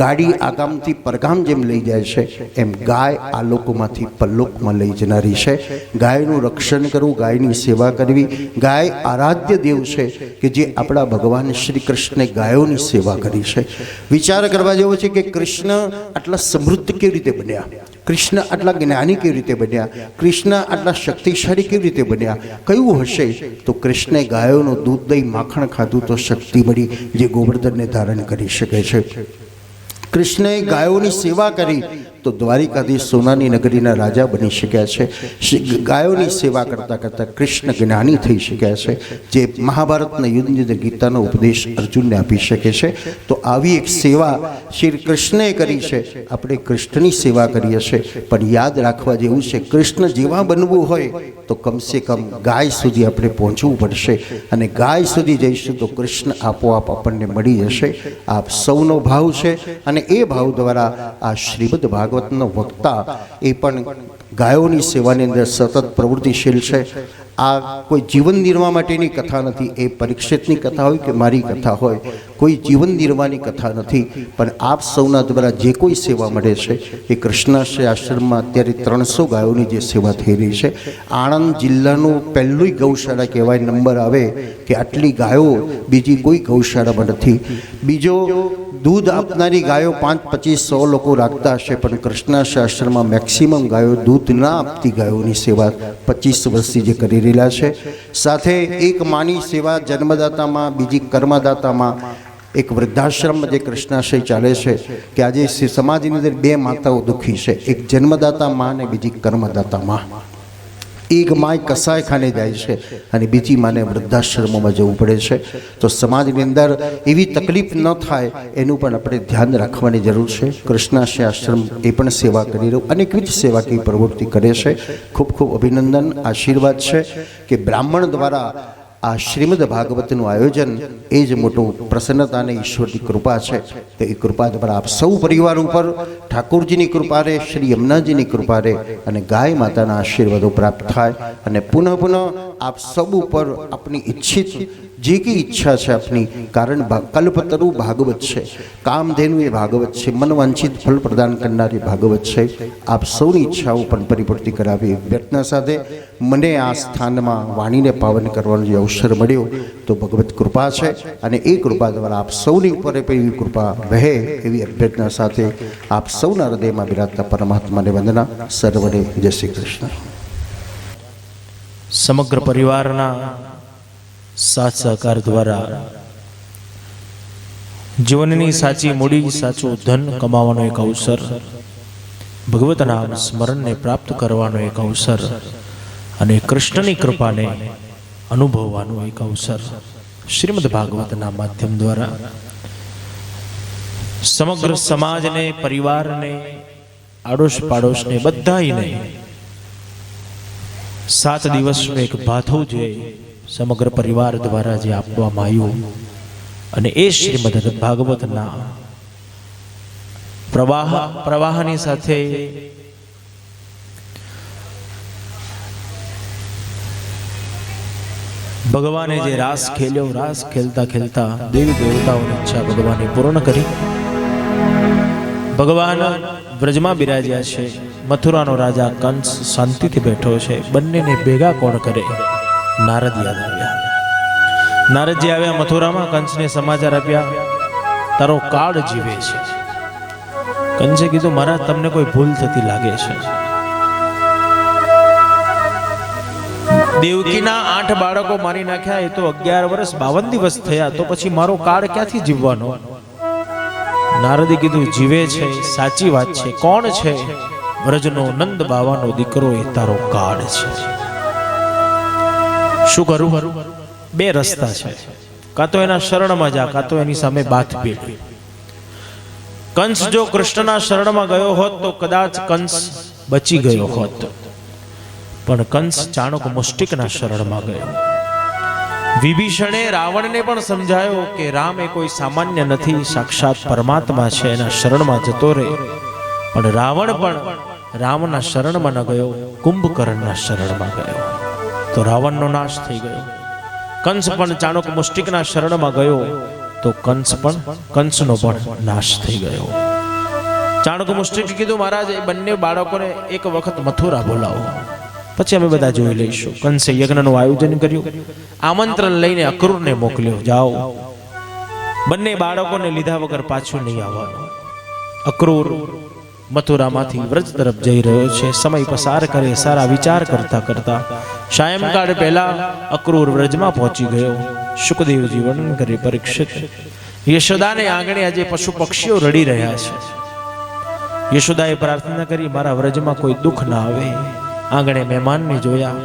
ગાડી આગામથી પરગામ જેમ લઈ જાય છે એમ ગાય આ લોકોમાંથી પરલોકમાં લઈ જનારી છે. ગાયનું રક્ષણ કરવું, ગાયની સેવા કરવી. ગાય આરાધ્ય દેવ છે કે જે આપણા ભગવાન શ્રી કૃષ્ણે ગાયોની સેવા કરી છે. વિચાર કરવા જેવો છે કે કૃષ્ણ આટલા સમૃદ્ધ કેવી રીતે બન્યા, કૃષ્ણ આટલા જ્ઞાની કેવી રીતે બન્યા, કૃષ્ણ આટલા શક્તિશાળી કેવી રીતે બન્યા? કયું હશે? તો કૃષ્ણે ગાયોનું દૂધ દહીં માખણ ખાધું તો શક્તિ મળી જે ગોવર્ધનને ધારણ કરી શકે છે. કૃષ્ણએ ગાયોની સેવા કરી તો દ્વારિકાધીશ સોનાની નગરીના રાજા બની શક્યા છે. ગાયોની સેવા કરતાં કરતાં કૃષ્ણ જ્ઞાની થઈ શક્યા છે, જે મહાભારતના યુદ્ધની અંદર ગીતાનો ઉપદેશ અર્જુનને આપી શકે છે. તો આવી એક સેવા શ્રી કૃષ્ણએ કરી છે. આપણે કૃષ્ણની સેવા કરીએ છીએ, પણ યાદ રાખવા જેવું છે, કૃષ્ણ જેવા બનવું હોય તો કમસે કમ ગાય સુધી આપણે પહોંચવું પડશે, અને ગાય સુધી જઈશું તો કૃષ્ણ આપોઆપ આપણને મળી જશે. આપ સૌનો ભાવ છે અને એ ભાવ દ્વારા આ શ્રીમદ ભાગવતનો વક્તા એ પણ ગાયોની સેવાની અંદર સતત પ્રવૃત્તિશીલ છે. આ કોઈ જીવન નિર્વાહ માટેની કથા નથી. એ પરીક્ષિતની કથા હોય કે મારી કથા હોય, કોઈ જીવન નિર્વાહની કથા નથી. પણ આપ સૌના દ્વારા જે કોઈ સેવા મળે છે એ કૃષ્ણાશ્રય આશ્રમમાં અત્યારે 300 ગાયોની જે સેવા થઈ રહી છે. આણંદ જિલ્લાનું પહેલું ગૌશાળા કહેવાય, નંબર આવે કે આટલી ગાયો બીજી કોઈ ગૌશાળામાં નથી. બીજો દૂધ આપનારી ગાયો 5-25-100 લોકો રાખતા હશે, પણ કૃષ્ણાશ્રય આશ્રમમાં મેક્સિમમ ગાયો દૂધ ના આપતી ગાયોની સેવા 25 વર્ષથી જે કરી રહેલા છે. સાથે એક માની સેવા જન્મદાતામાં, બીજી કર્મદાતામાં. એક વૃદ્ધાશ્રમમાં જે કૃષ્ણાશ્રય ચાલે છે કે આજે સમાજની અંદર 2 માતાઓ દુઃખી છે, એક જન્મદાતા માં અને બીજી કર્મદાતા માં. એક માય કસાય ખાને જાય છે અને બીજી માને વૃદ્ધાશ્રમોમાં જવું પડે છે. તો સમાજની અંદર એવી તકલીફ ન થાય એનું પણ આપણે ધ્યાન રાખવાની જરૂર છે. કૃષ્ણાશ્રય આશ્રમ એ પણ સેવા કરી રહ્યું, અનેકવિધ સેવાકીય પ્રવૃત્તિ કરે છે. ખૂબ ખૂબ અભિનંદન, આશીર્વાદ છે કે બ્રાહ્મણ દ્વારા આ શ્રીમદ ભાગવતનું આયોજન એ જ મોટું પ્રસન્નતા અને ઈશ્વરની કૃપા છે. તો એ કૃપા દ્વારા આપ સૌ પરિવાર ઉપર ઠાકોરજીની કૃપા રહે, શ્રી યમુનાજીની કૃપા રહે અને ગાય માતાના આશીર્વાદો પ્રાપ્ત થાય. અને પુનઃ આપ સૌ ઉપર આપની ઈચ્છિત જે કંઈ ઈચ્છા છે આપની, કારણ કલ્પતરુ ભાગવત છે, કામધેનુ એ ભાગવત છે, મનવાંછિત ફળ પ્રદાન કરનારી ભાગવત છે. આપ સૌની ઈચ્છાઓ પણ પરિપૂર્તિ કરાવી વ્યર્થના સાથે મને આ સ્થાનમાં વાણીને પાવન કરવાનો જે અવસર મળ્યો તો ભગવત કૃપા છે, અને એ કૃપા દ્વારા આપ સૌની ઉપર એવી કૃપા રહે એવી અભ્યર્થના સાથે આપ સૌના હૃદયમાં બિરાજતા પરમાત્માને વંદના. સર્વને જય શ્રી કૃષ્ણ. સમગ્ર પરિવારના સાથ સહકાર દ્વારા જીવનની સાચી મૂડી, સાચું ધન કમાવાનો એક અવસર, ભગવત નામ સ્મરણને પ્રાપ્ત કરવાનો એક અવસર અને કૃષ્ણની કૃપાને અનુભવવાનો એક અવસર. શ્રીમદ ભાગવતના માધ્યમ દ્વારા સમગ્ર સમાજને, પરિવારને, આડોશ પાડોશને, બધાને 7 દિવસનું એક ભાથું જે સમગ્ર પરિવાર દ્વારા જે આપવામાં આવ્યું, અને એ શ્રીમદ ભાગવતના પ્રવાહની સાથે ભગવાને જે રાસ ખેલ્યો, રાસ ખેલતા ખેલતા દેવી દેવતાઓની ઈચ્છા ભગવાને પૂર્ણ કરી. ભગવાન વ્રજમાં બિરાજ્યા છે. મથુરાનો રાજા કંસ શાંતિથી બેઠો છે. બંનેને ભેગા કોણ કરે? નારદ યાદ આવ્યા. નારદજી આવ્યા મથુરામાં. કંસને સમાચાર આપ્યા, તારો કાળ જીવે છે. કંસે કીધું, મારા તમને કોઈ ભૂલ થતી લાગે છે. દેવકીના 8 બાળકો મારી નાખ્યા, એ તો 11 વર્ષ 52 દિવસ થયા, તો પછી મારો કાળ ક્યાંથી જીવવાનો? નારદે કીધું, જીવે છે, સાચી વાત છે. કોણ છે? વ્રજનો નંદ બાવાનો દીકરો, એ તારો કાળ છે. શું કરું? 2 રસ્તા છે. કાં તો એના શરણમાં જા, કાં તો એની સામે બાથ ભીડ. કંસ જો કૃષ્ણના શરણમાં ગયો હોત તો કદાચ કંસ બચી ગયો હોત, પણ કંસ ચાણક મુષ્ટિકના શરણમાં ગયો. વિભીષણે રાવણને પણ સમજાયો કે રામ એ કોઈ સામાન્ય નથી, સાક્ષાત પરમાત્મા છે, એના શરણમાં જતો રહે. પણ રાવણ પણ રામના શરણમાં ન ગયો, કુંભકર્ણના શરણમાં ગયો, તો રાવણનો નાશ થઈ ગયો. કંસ પણ ચાણક મુષ્ટિકના શરણમાં ગયો, તો કંસનો પણ નાશ થઈ ગયો. ચાણક મુષ્ટિકે કીધું, મહારાજ એ બંને બાળકોને એક વખત મથુરા બોલાવો, પછી અમે બધા જોઈ લઈશું. કંસે યજ્ઞનું આયોજન કર્યું, આમંત્રણ લઈને અક્રૂરને મોકલ્યો, જાઓ. બંને બાળકોને લીધા વગર પાછું નહીં આવવાનું. અક્રૂર મથુરામાંથી વ્રજ તરફ જઈ રહ્યો છે. સમય પસાર કરે, સારા વિચાર કરતા કરતા સાયંકાળ પહેલા અક્રૂર વ્રજમાં પહોંચી ગયો. શુકદેવજી વર્ણન કરે, પરીક્ષિત, યશોદાને આંગણે આજે પશુ પક્ષીઓ રડી રહ્યા છે. યશોદાએ પ્રાર્થના કરી, મારા વ્રજમાં કોઈ દુઃખ ના આવે. આંગણે મહેમાનને જોયા.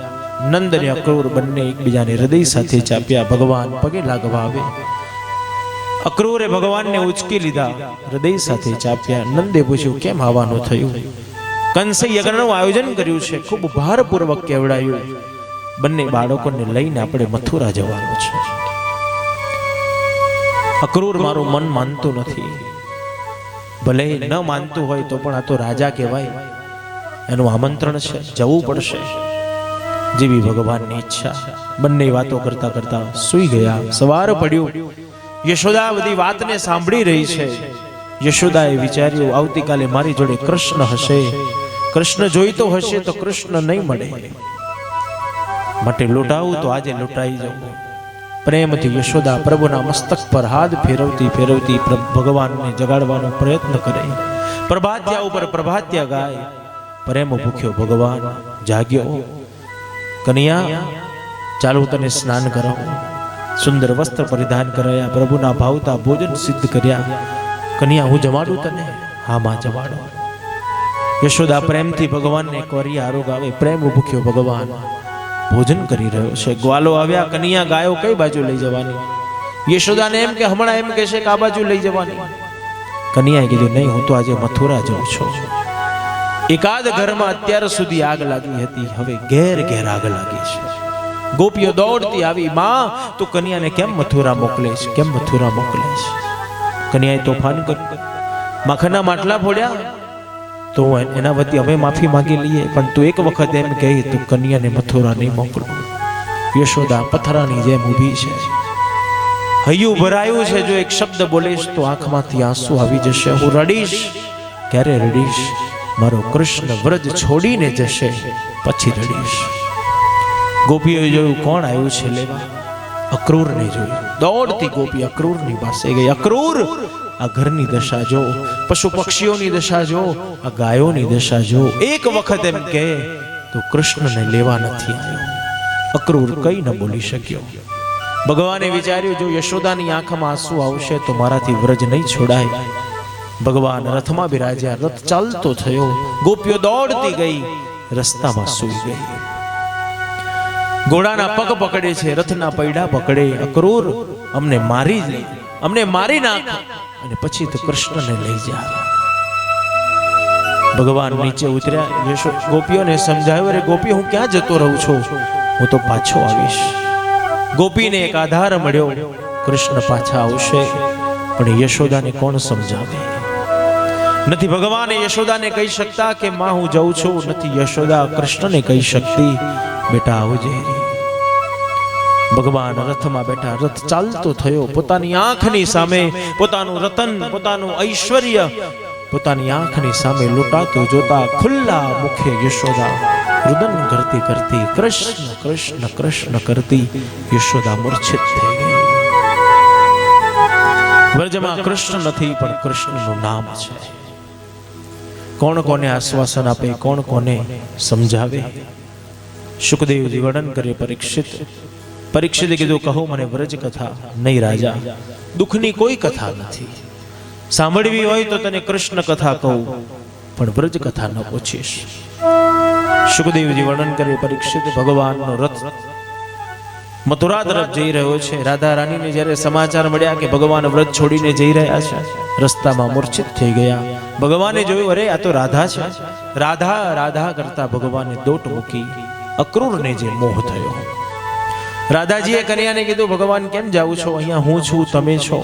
નંદ અને અક્રૂર બંને એકબીજાને હૃદય સાથે ચાપ્યા. ભગવાન પગે લાગવા આવે. અક્રૂરે ભગવાનને ઉચકી લીધા, હૃદય સાથે ચાપ્યા. નંદે પૂછ્યું, કેમ આવવાનું થયું? કંસે યજ્ઞનું આયોજન કર્યું છે, ખૂબ ભારપૂર્વક કહેવડાયું, બંને બાળકોને લઈને આપણે મથુરા જવાનું છે. અક્રૂર મારું મન માનતું નથી. ભલે ન માનતું હોય તો પણ આ તો રાજા કહેવાય, એનું આમંત્રણ છે, જવું પડશે. જેવી ભગવાનની ઈચ્છા. બંને વાતો કરતા કરતા સૂઈ ગયા. સવાર પડ્યું. યશોદા બધી વાતને સાંભળી રહી છે. યશોદાએ વિચાર્યું, આવતીકાલે મારી જોડે કૃષ્ણ હશે, કૃષ્ણ જોઈતો હશે તો કૃષ્ણ નહીં મળે, માટે લૂંટાવું તો આજે લૂંટાઈ જવું. પ્રેમથી યશોદા પ્રભુના મસ્તક પર હાથ ફેરવતી ફેરવતી ભગવાનને જગાડવાનો પ્રયત્ન કરે. પ્રભાત્યા ઉપર પ્રભાત્યા ગાય. પ્રેમ ભૂખ્યો ભગવાન જાગ્યો. કન્યા, ચાલો તને સ્નાન કરાવું. સુંદર વસ્ત્ર પરિધાન કરાયા. પ્રભુના ભાવતા ભોજન સિદ્ધ કર્યા. કન્યા, હું જમાડું તને? હા માં, જમાડો. યશોદા પ્રેમથી ભગવાનને કોરી આરોગ આવે. પ્રેમ ભૂખ્યો ભગવાન ભોજન કરી રહ્યો છે. ગ્વાલો આવ્યા. કન્યા, ગાયો કઈ બાજુ લઈ જવાની? યશોદાને એમ કે હમણાં એમ કહેશે કે આ બાજુ લઈ જવાની. કન્યાએ કીધું, નહીં, હું તો આજે મથુરા જાઉં છું. એકાદ ઘરમાં અત્યાર સુધી આગ લાગી હતી, હવે ઘેર ઘેર આગ લાગી છે. ગોપીઓ દોડતી આવી, માં તું કન્યાને કેમ મથુરા મોકલે છે? કેમ મથુરા મોકલે છે? કન્યાએ તોફાન કર્યું, માખણના માટલા ફોડ્યા. તો એના વતી અમે માફી માંગી લઈએ, પણ તું એક વખત એમ કહી તું કન્યાને મથુરા નહીં મોકલો. યશોદા પથરાની જેમ ઊભી છે. હૈયું ભરાયું છે. જો એક શબ્દ બોલીશ તો આંખમાંથી આંસુ આવી જશે. હું રડીશ. ક્યારે રડીશ? મારો કૃષ્ણ વ્રજ છોડીને જશે પછી રડીશ. ગોપીઓએ જોયું, કોણ આવ્યું છે લેવા? અક્રૂરને જોયું. દોડતી ગોપી અક્રૂરની પાસે ગઈ. અક્રૂર, આ ઘરની દશા જો, પશુ પક્ષીઓની દશા જો, આ ગાયોની દશા જો. એક વખત એમ કહે તો કૃષ્ણને લેવા નથી આવ્યો. અક્રૂર કઈ ન બોલી શક્યો. ભગવાને વિચાર્યું, જો યશોદાની આંખમાં આંસુ આવશે તો મારાથી વ્રજ નહીં છોડાય. ભગવાન રથમાં બિરાજ્યા. રથ ચાલતો થયો. ગોપીઓ દોડતી ગઈ, રસ્તામાં સૂઈ ગઈ. ઘોડાના પગ પકડે છે, રથના પૈડા પકડે, અક્રૂર અમને મારી લે, અમને મારી નાખ અને પછી તો કૃષ્ણને લઈ જા. ભગવાન નીચે ઉતર્યા, ગોપીઓને સમજાવ્યું, અરે ગોપી, હું ક્યાં જતો રહું છું? હું તો પાછો આવીશ. ગોપીને એક આધાર મળ્યો, કૃષ્ણ પાછા આવશે, પણ યશોદાને કોણ સમજાવે? નથી ભગવાન યશોદાને કહી શકતા કે માં હું જાઉં છું, નથી યશોદા કૃષ્ણને કહી શકતી બેટા આવજે. ભગવાન રથમાં બેઠા, રથ ચાલતો થયો, પોતાની આંખની સામે પોતાનું રતન, પોતાનું ઐશ્વર્ય પોતાની આંખની સામે લૂંટાતું જોતા ખુલ્લા મુખે યશોદા રુદન કરતી કરતી કૃષ્ણ કૃષ્ણ કૃષ્ણ કરતી યશોદા મૂર્છિત થઈ ગઈ. વ્રજમાં કૃષ્ણ નથી, પણ કૃષ્ણનું નામ છે. કોણ કોને આશ્વાસન આપે, કોણ કોને સમજાવે? સુખદેવજી વર્ણન કરે, પરીક્ષિતે કીધું, કહો મને વ્રજ કથા. નહીં રાજા, દુઃખની કોઈ કથા નથી. સાંભળવી હોય તો તને કૃષ્ણ કથા કહું, પણ વ્રજ કથા ન પૂછીશ. સુખદેવજી વર્ણન કરે, પરીક્ષિત ભગવાનનો રથ મથુરા તરફ જઈ રહ્યો છે. રાધા રાણીને જ્યારે સમાચાર મળ્યા કે ભગવાન વ્રત છોડીને જઈ રહ્યા છે, રસ્તામાં મૂર્છિત થઈ ગયા. ભગવાને જોયું, અરે આ તો રાધા છે. રાધા રાધા કરતા ભગવાને દોટ મૂકી. અક્રૂરને જે મોહ થયો. રાધાજીએ કન્યાને કીધું, ભગવાન કેમ જાવ છો? અહીંયા હું છું, તમે છો.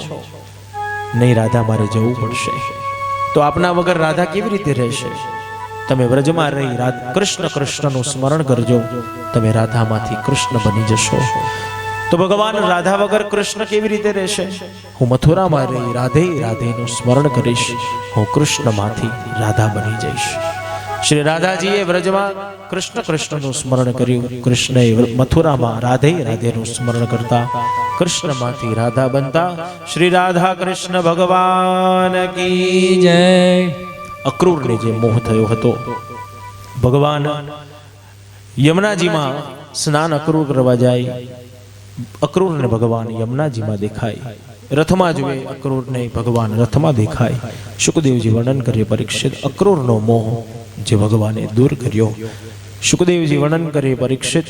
નહીં રાધા, મારે જવું પડશે. તો આપના વગર રાધા કેવી રીતે રહેશે? તમે વ્રજમાં રહી કૃષ્ણ કૃષ્ણનું સ્મરણ કરજો, તમે રાધામાંથી કૃષ્ણ બની જશો. તો ભગવાન રાધા વગર કૃષ્ણ કેવી રીતે રહેશે? હું મથુરામાં રહી રાધે રાધેનું સ્મરણ કરીશ, હું કૃષ્ણમાંથી રાધા બની જઈશ. શ્રી રાધાજીએ વ્રજમાં કૃષ્ણ કૃષ્ણનું સ્મરણ કર્યું, કૃષ્ણએ મથુરામાં રાધે રાધેનું સ્મરણ કરતા કૃષ્ણમાંથી રાધા બનતા. શ્રી રાધા કૃષ્ણ ભગવાન કી જય. અક્રૂરને જે મોહ થયો હતો, ભગવાન યમુનાજીમાં સ્નાન અક્રૂર કરવા જાય. અક્રૂરને ભગવાન યમુનાજીમાં દેખાય, રથમાં જુએ અક્રૂરને ભગવાન રથમાં દેખાય. સુખદેવજી વર્ણન કરે, પરીક્ષિત અક્રૂરનો મોહ જે ભગવાને દૂર કર્યો. સુખદેવજી વર્ણન કરે, પરીક્ષિત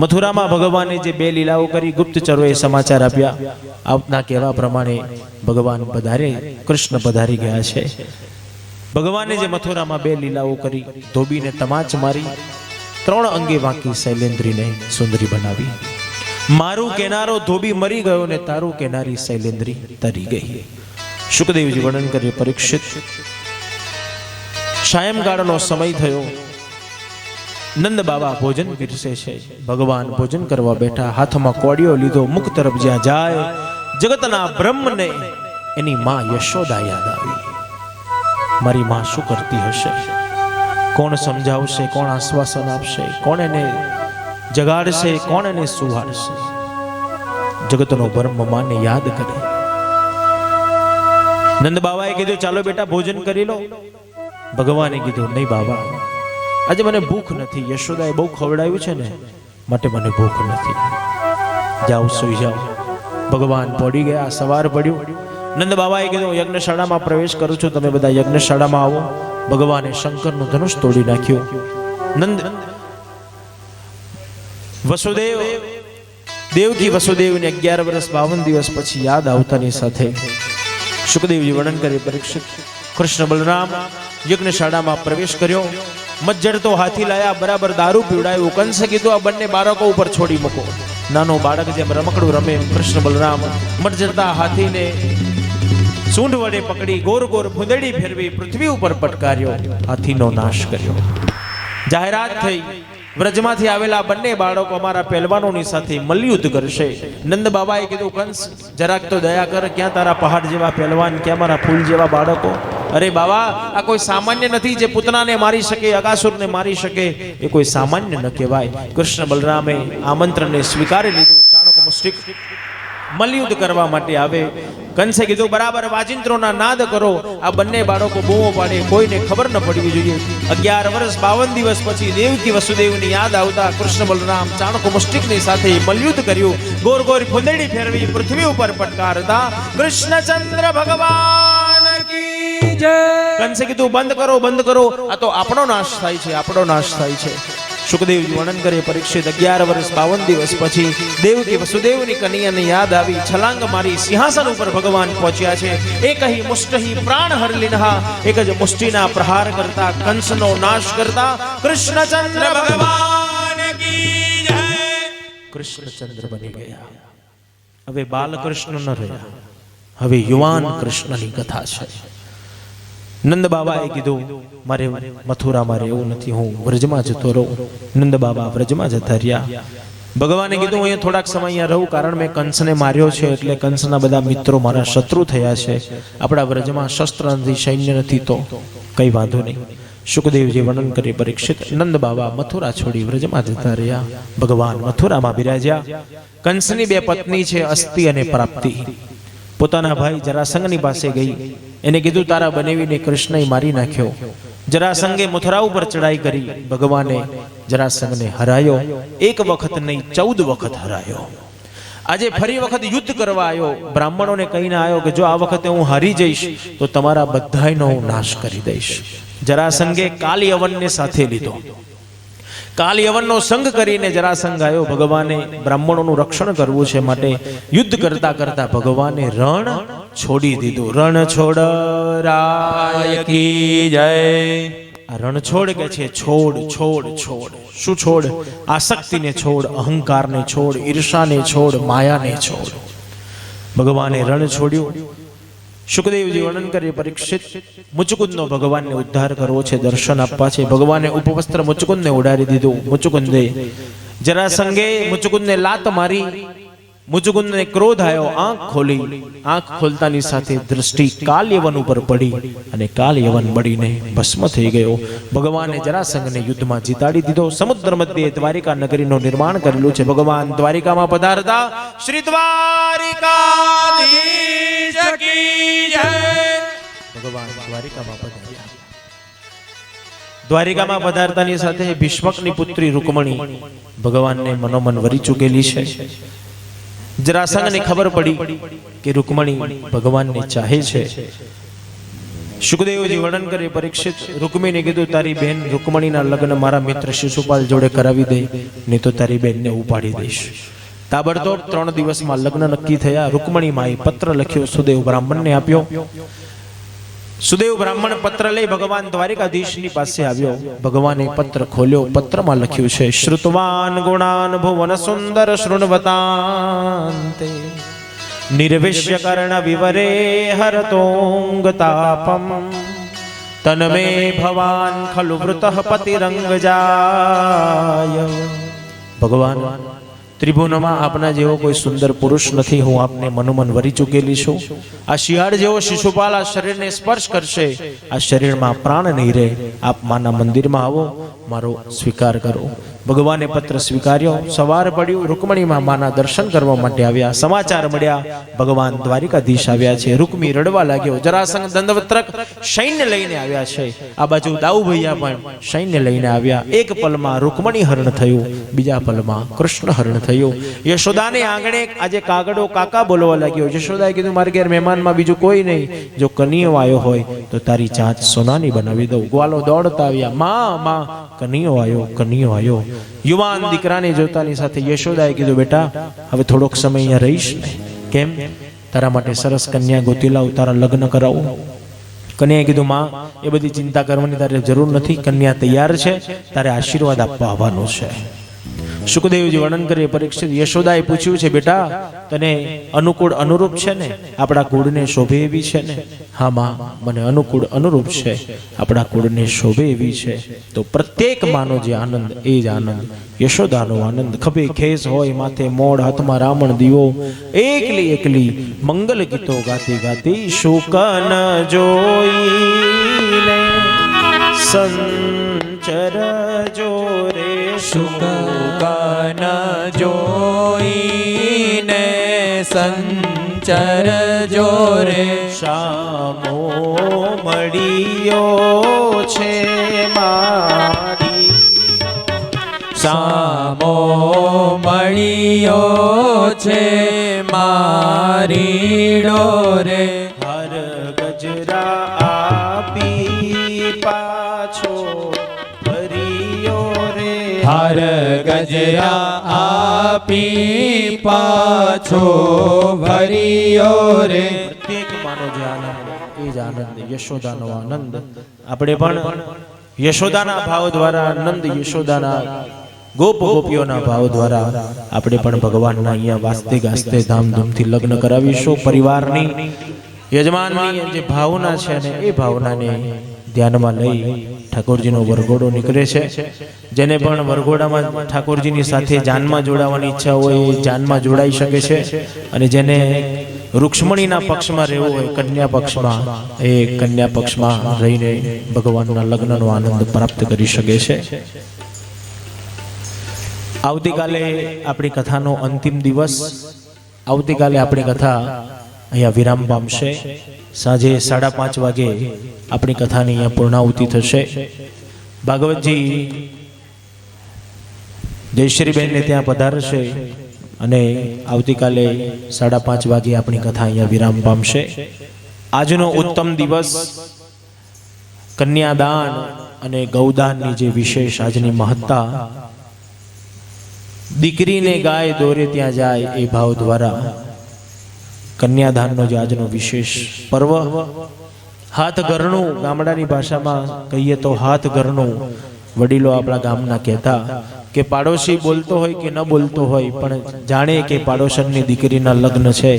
મથુરામાં ભગવાને જે બે લીલાઓ કરી, ગુપ્તચરોએ સમાચાર આપ્યા. આપના કહેવા પ્રમાણે ભગવાન પધારે, કૃષ્ણ પધારી ગયા છે. ભગવાને જે મથુરામાં બે લીલાઓ કરી, ધોબીને તમાચ મારી, 3 અંગે વાંકી શૈલેન્દ્રીને સુંદરી બનાવી. મારું કેનારો ધોબી મરી ગયો ને તારું કેનારી શૈલેન્દ્રી તરી ગઈ. સુખદેવજી વર્ણન કરે, પરીક્ષિત સાયંકાળનો સમય થયો. નંદ બાબા ભોજન પીરસે છે. ભગવાન ભોજન કરવા બેઠા, હાથમાં કોડિયો લીધો, મુખ તરફ જ્યાં જાય જગતના બ્રહ્મને એની માં યશોદા યાદ આવી. મારી માં શું કરતી હશે? કોણ સમજાવશે? કોણ આશ્વાસન આપશે? કોણ એને જગાડશે? કોણ એને સુવાડશે? જગતનો બ્રહ્મ માને યાદ કરે. નંદ બાબાએ કીધું, ચાલો બેટા ભોજન કરી લો. ભગવાને કીધું, નહીં બાબા, આજે મને ભૂખ નથી. યશોદાએ બહુ ખવડાવ્યું છે ને, માટે મને ભૂખ નથી. જાઓ, સુઈ જાઓ. ભગવાન પડી ગયા. સવાર પડ્યું. નંદ બાબાએ કીધું, યજ્ઞશાળામાં પ્રવેશ કરું છું, તમે બધા યજ્ઞશાળામાં આવો. ભગવાને શંકરનું ધનુષ તોડી નાખ્યું. નંદ વસુદેવ દેવકી વસુદેવને 11 વર્ષ 52 દિવસ પછી યાદ આવતાની સાથે સુખદેવજી વર્ણન કરે, પરીક્ષિત કૃષ્ણ બલરામ યજ્ઞશાળામાં પ્રવેશ કર્યો. મજ્જડતો હાથી લાયા, બરાબર દારૂ પીવડાયું. કંસે કીધું, આ બંને બાળકો ઉપર છોડી મૂકો. નાનો બાળક જેમ રમકડું રમે, કૃષ્ણ બલરામ મજ્જડતા હાથીને સૂંઢ વડે પકડી ગોર ગોર ફૂંદડી ફેરવી પૃથ્વી ઉપર પટકાર્યો, હાથીનો નાશ કર્યો. જાહેરાત થઈ, વ્રજમાંથી આવેલા બંને બાળકો અમારા પહેલવાનોની સાથે મલ્લયુદ્ધ કરશે. નંદ બાબાએ કીધું, કંસ જરાક તો દયા કર, ક્યાં તારા પહાડ જેવા પહેલવાન, ક્યાં મારા ફૂલ જેવા બાળકો? અરે બાબા, આ કોઈ સામાન્ય નથી જે પૂતનાને મારી શકે, અગાસુરને મારી શકે. એ કોઈ સામાન્ય ન કહેવાય. કૃષ્ણ બલરામે આમંત્રણને સ્વીકારી લીધું. ચાણક મુષ્ટિક મલ્લયુદ્ધ કરવા માટે આવે. કંસે કીધું, બરાબર વાજિંત્રોના નાદ કરો. આ બંને બાળકો બૂમો પાડે, કોઈને ખબર ન પડવી જોઈએ. 11 વર્ષ 52 દિવસ પછી દેવકી વસુદેવની યાદ આવતા કૃષ્ણ બલરામ ચાણક મુષ્ટિકની સાથે મલ્લયુદ્ધ કર્યું. ગોર ગોર ફૂંદડી ફેરવી પૃથ્વી ઉપર પટકારતા કૃષ્ણચંદ્ર ભગવાન કી જય. કંસે કીધું, બંધ કરો, બંધ કરો, આ તો આપણો નાશ થાય છે, આપણો નાશ થાય છે. સુખદેવજી વર્ણન કરે પરીક્ષિત 11 વર્ષ 52 દિવસ પછી દેવકી વસુદેવની કન્યાને યાદ આવી છલાંગ મારી સિંહાસન ઉપર ભગવાન પહોંચ્યા છે. એક હી મુષ્ટિ પ્રાણ હરલિનહા, એક જ મુષ્ટિના પ્રહાર કરતા કંસનો નાશ કરતા કૃષ્ણચંદ્ર ભગવાન કી જય. કૃષ્ણચંદ્ર બની ગયા. હવે બાલકૃષ્ણ ન રહ્યા, હવે યુવાન કૃષ્ણની કથા છે. નંદ બાબાએ કીધું મારે મથુરામાં રહેવું નથી, હું વ્રજમાં જતો રહું. નંદ બાબા વ્રજમાં જતા રહ્યા. ભગવાને કીધું અહીંયા થોડાક સમય અહીંયા રહું, કારણ મેં કંસને માર્યો છે એટલે કંસના બધા મિત્રો મારા શત્રુ થયા છે. આપણા વ્રજમાં શસ્ત્ર નથી, સૈન્ય નથી, તો કઈ વાંધો નહીં. સુખદેવજી વર્ણન કરી પરીક્ષિત નંદ બાબા મથુરા છોડી વ્રજમાં જતા રહ્યા. ભગવાન મથુરામાં બિરાજ્યા. કંસની બે પત્ની છે, અસ્તિ અને પ્રાપ્તિ. પોતાના ભાઈ જરાસંઘની પાસે ગઈ, એને કીધું તારા બનેવીને કૃષ્ણએ મારી નાખ્યો. જરાસંઘે મથુરા ઉપર ચડાઈ કરી. ભગવાને જરાસંઘને હરાયો. એક વખત નહીં 14 વખત હરાયો. આજે ફરી વખત યુદ્ધ કરવા આવ્યો. બ્રાહ્મણોને કહીને આવ્યો કે જો આ વખતે હું હારી જઈશ તો તમારા બધાયનો હું નાશ કરી દઈશ. જરાસંઘે કાલયવનને સાથે લીધો. કાલયવનનો સંગ કરીને જરાસંઘ આવ્યો. ભગવાને બ્રાહ્મણોનું રક્ષણ કરવું છે માટે યુદ્ધ કરતા કરતા ભગવાને રણ છોડી દીધું. રણ છોડ રાય કી જય. આ રણ છોડ કે છે છોડ છોડ છોડ. શું છોડ? આસક્તિને છોડ, અહંકારને છોડ, ઈર્ષાને છોડ, માયાને છોડ. ભગવાને રણ છોડ્યું. સુખદેવજી વર્ણન કરે પરીક્ષિત મુચુકુંદનો ભગવાનને ઉદ્ધાર કરવો છે, દર્શન આપવા છે. ભગવાને ઉપવસ્ત્ર મુચુકુંદને ઉડાડી દીધું. મુચુકુંદે જરાસંઘે મુચુકુંદને લાત મારી. મુચુકુંદને ક્રોધ આવ્યો. આંખ ખોલી. આંખ ખોલતાની સાથે દૃષ્ટિ કાલયવન ઉપર પડી અને કાલયવન બળીને ભસ્મ થઈ ગયો. ભગવાને જરાસંઘને યુદ્ધમાં જીતાડી દીધો. સમુદ્ર મધ્યે દ્વારિકા નગરીનું નિર્માણ કરેલું છે. ભગવાન દ્વારિકામાં પધારતા શ્રી દ્વારિકાધીશ કી જય. ભગવાન દ્વારિકામાં પધાર્યા. દ્વારિકામાં પધારતાની સાથે ભીષ્મકની પુત્રી રૂકમણી ભગવાનને મનોમન વરી ચૂકેલી છે. જરાસંઘને ખબર પડી કે રૂકમણી ભગવાનને ચાહે છે. સુખદેવજી વર્ણન કરે પરીક્ષિત રૂકમણીને કીધું તારી બહેન રૂકમણીના લગ્ન મારા મિત્ર શિશુપાલ જોડે કરાવી દે, નહીં તો તારી બહેનને ઉપાડી દઈશ. તાબડતોબ 3 દિવસમાં લગ્ન નક્કી થયા. રૂકમણી માએ પત્ર લખ્યો, સુદેવ બ્રાહ્મણને આપ્યો. સુદેવ બ્રાહ્મણ પત્ર લઈ ભગવાન દ્વારિકાધીશની પાસે આવ્યો. ભગવાને પત્ર ખોલ્યો. પત્રમાં લખ્યું છે શ્રુતવાન ગુણાન ભુવન સુંદર શૃણવતાંતે નિર્વિશ્ય કર્ણ વિવરે હરતોંગતાપમ તનમે ભવાન ખલુ વૃતઃ પતિરંગ જાય. ભગવાન ત્રિભુવનમાં આપના જેવો કોઈ સુંદર પુરુષ નથી. હું આપને મનોમન વરી ચૂકેલી છું. આ શિયાળ જેવો શિશુપાલ આ શરીરને સ્પર્શ કરશે, આ શરીરમાં પ્રાણ નહીં રહે. આપ માના મંદિરમાં આવો, મારો સ્વીકાર કરો. ભગવાને પત્ર સ્વીકાર્યો. સવાર પડ્યું. રૂકમણીમાં માના દર્શન કરવા માટે આવ્યા. સમાચાર મળ્યા ભગવાન દ્વારિકાધીશ આવ્યા છે. રૂકમી રડવા લાગ્યો. જરાસંઘ દંડવત્રક સૈન્ય લઈને આવ્યા છે. આ બાજુ દાઉ ભૈયા પણ સૈન્ય લઈને આવ્યા. એક પલમાં રૂકમણી હરણ થયું, બીજા પલમાં કૃષ્ણ હરણ થયું. યશોદાને આંગણે આજે કાગડો કાકા બોલવા લાગ્યો. યશોદાએ કીધું મારે ઘેર મહેમાનમાં બીજું કોઈ નહીં, જો કનિયો આવ્યો હોય તો તારી ચાંચ સોનાની બનાવી દઉં. ગ્વાલો દોડતા આવ્યા. માં કનિયો આવ્યો, કનિયો આવ્યો. યુવાન દીકરાને જોતાની સાથે યશોદાએ કીધું બેટા હવે થોડોક સમય અહીંયા રહીશ ને? કેમ? તારા માટે સરસ કન્યા ગોતી લાવું, તારા લગ્ન કરાવું. કન્યાએ કીધું માં એ બધી ચિંતા કરવાની તારે જરૂર નથી, કન્યા તૈયાર છે, તારે આશીર્વાદ આપવા આવવાનું છે. સુખદેવજી વર્ણન કરી પરીક્ષિત યશોદાએ પૂછ્યું છે બેટા તને અનુકૂળ અનુરૂપ છે ને? આપણા કુળને શોભે એવી છે ને? હા માં મને અનુકૂળ અનુરૂપ છે, આપણા કુળને શોભે એવી છે. તો પ્રત્યેક માનો જે આનંદ એ જ આનંદ, યશોદાનો આનંદ. ખભે ખેસ હોય, માથે મોડ, હાથમાં રાવણ દીવો, એકલી એકલી મંગલ ગીતો ગાતી ગાતી શુકન જોઈને સંચર જોરે શુકન જોઈને સંચર જોરે શામો મળ્યો છે મારી, સામો મળ્યો છે મારી ડોરે. હર ગજરા આપી પાછો ભર્યો રે, હાર ગજરા આપી પાછો ભર્યો રે. પ્રત્યેક માનો જે આનંદ એ જ આનંદ યશોદાનો આનંદ. આપણે પણ યશોદાના ભાવ દ્વારા આનંદ યશોદાના ગોપ ગોપીઓના ભાવ દ્વારા આપણે પણ ભગવાનના અહીંયા વાસ્તે ગાસ્તે ધામધૂમથી લગ્ન કરાવીશું. પરિવારની યજમાનની જે ભાવના છે ને એ ભાવનાને ધ્યાનમાં લઈ ઠાકોરજીનો વરઘોડો નીકળે છે. જેને પણ વરઘોડામાં ઠાકોરજીની સાથે જાનમાં જોડાવાની ઈચ્છા હોય એ જાનમાં જોડાઈ શકે છે. અને જેને રૂક્ષ્મણીના પક્ષમાં રહેવું હોય કન્યા પક્ષમાં, એ કન્યા પક્ષમાં રહીને ભગવાનના લગ્નનો આનંદ પ્રાપ્ત કરી શકે છે. આવતીકાલે આપણી કથાનો અંતિમ દિવસ. આવતીકાલે આપણી કથા અહીંયા વિરામ પામશે. સાંજે 5:30 વાગે આપણી કથાની અહીંયા પૂર્ણાહુતિ થશે. ભાગવતજી જયશ્રીબેનને ત્યાં પધારશે અને આવતીકાલે 5:30 વાગે આપણી કથા અહીંયા વિરામ પામશે. આજનો ઉત્તમ દિવસ કન્યાદાન અને ગૌદાનની જે વિશેષ આજની મહત્તા, દીકરીને ગાય દોરે ત્યાં જાય એ ભાવ દ્વારા કન્યાદાનનો જે આજનો વિશેષ પર્વ, હાથ ઘરનું, ગામડાની ભાષામાં કહીએ તો હાથ ઘરનું. વડીલો આપણા ગામના કહેતા કે પાડોશી બોલતો હોય કે ન બોલતો હોય પણ જાણે કે પાડોશનની દીકરીના લગ્ન છે.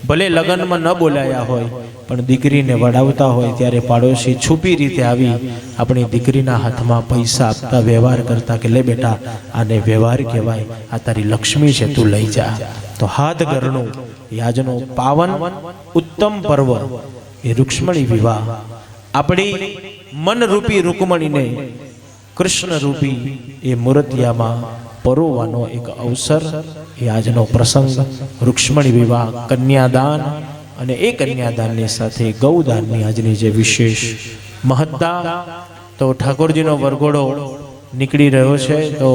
ભલે લગ્નમાં ન બોલાયા હોય પણ દીકરીને વડાવતા હોય ત્યારે પાડોશી છુપી રીતે આવી આપણી દીકરીના હાથમાં પૈસા આપતા, વ્યવહાર કરતા કે લે બેટા આને વ્યવહાર કહેવાય, આ તારી લક્ષ્મી છે, તું લઈ જા. તો હાથ ઘરનું આજનો પાવન ઉત્તમ પર્વ એ રૂક્ષ્મણી વિવાહ, આપણી મનરૂપી રૂકમણીને કૃષ્ણ રૂપી એ મૂર્તિયામાં પરોવાનો એક અવસર, એ આજનો પ્રસંગ રૂક્ષ્મણી વિવાહ, કન્યાદાન અને એ કન્યાદાનની સાથે ગૌદાનની આજની જે વિશેષ મહત્તા. તો ઠાકોરજીનો વરઘોડો નીકળી રહ્યો છે. તો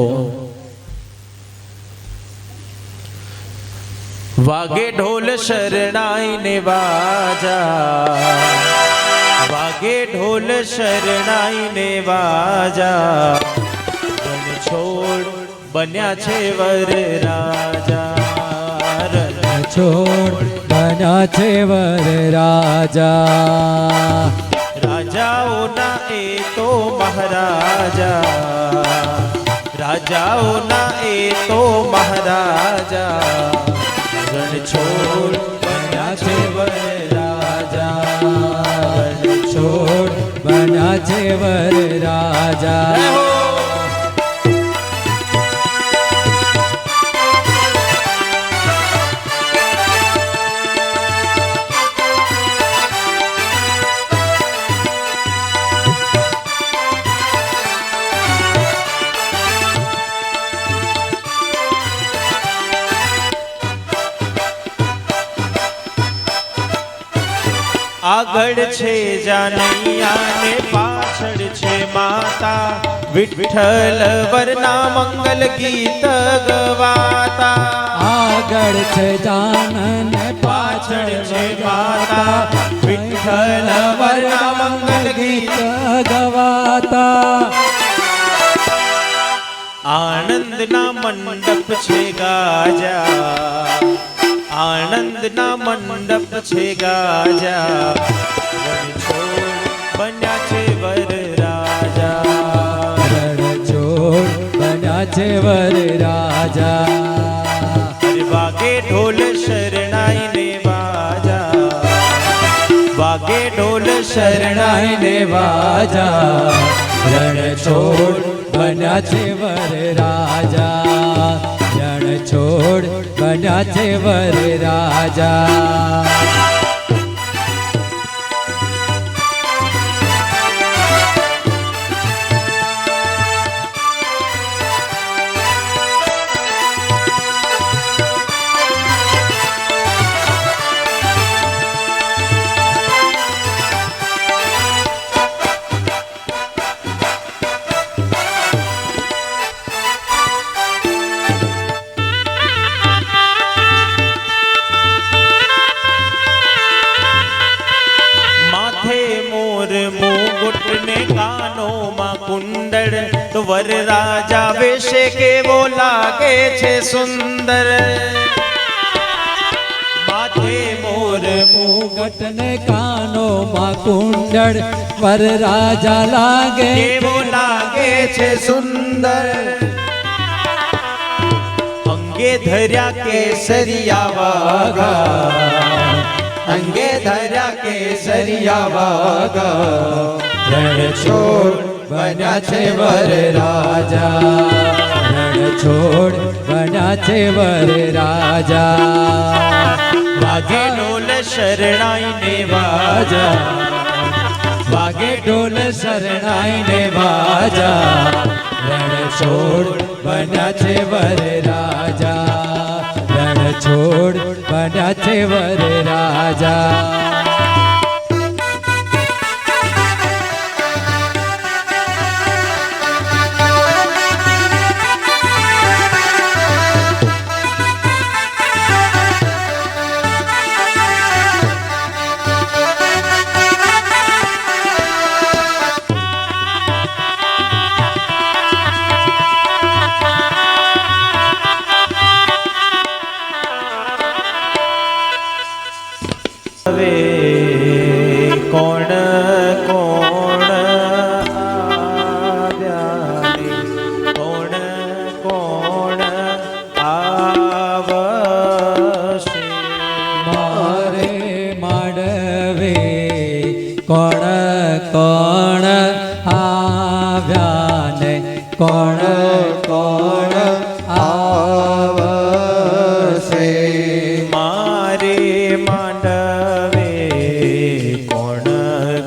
વાગે ઢોલ શરણાઈ ને વાજા, વાગે ઢોલ શરણાઈ ને વાજા, રણછોડ બન્યા છે વર રાજા. રણછોડ બન્યા છે વર રાજા. રાજાઓના એ તો મહારાજા, રાજાઓના એ તો મહારાજા. રણછોડ બન્યા છે વર રાજા. રણછોડ બન્યા છે વર રાજા. આગળ છે જાનૈયા ને પાછળ છે માતા, વિઠ્ઠલ વરના મંગલ ગીત ગવાતા. આગળ છે જાનન પાછળ છે માતા, વિઠ્ઠલ વરના મંગલ ગીત ગવાતા. આનંદના મંડપ છે ગાજા, આનંદના મંડપ છે ગાજા. રણછોડ બન્યા છે વર રાજા. રણછોડ બન્યા છે વર રાજા. વાગે ઢોલ શરણાઈ ને વાજા, વાગે ઢોલ શરણાઈ ને વાજા. રણછોડ બન્યા છે વર રાજા. રણછોડ બન્યા છે વર રાજા. કુંડળ તો વર રાજા વેશે કેવો લાગે છે સુંદર માથે મોર મુગટ ને કાનો માં કુંડળ વર રાજા લાગે કેવો લાગે છે સુંદર અંગે ધર્યા કેસરિયા વાઘા અંગે ધર્યા કેસરિયા વાઘા રણછોડ બન્યા છે વર રાજા રણછોડ બન્યા છે વર રાજા વાગે ઢોલ શરણાઈને વાજા વાગે ઢોલ શરણાઈને વાજા રણછોડ બન્યા છે વર રાજા રણછોડ બન્યા છે વર રાજા હવે કોણ કોણ આવ્યા ને કોણ કોણ આવશે મારે માંડવે કોણ કોણ આવ્યા ને કોણ કોણ આવશે મારે માંડવે કોણ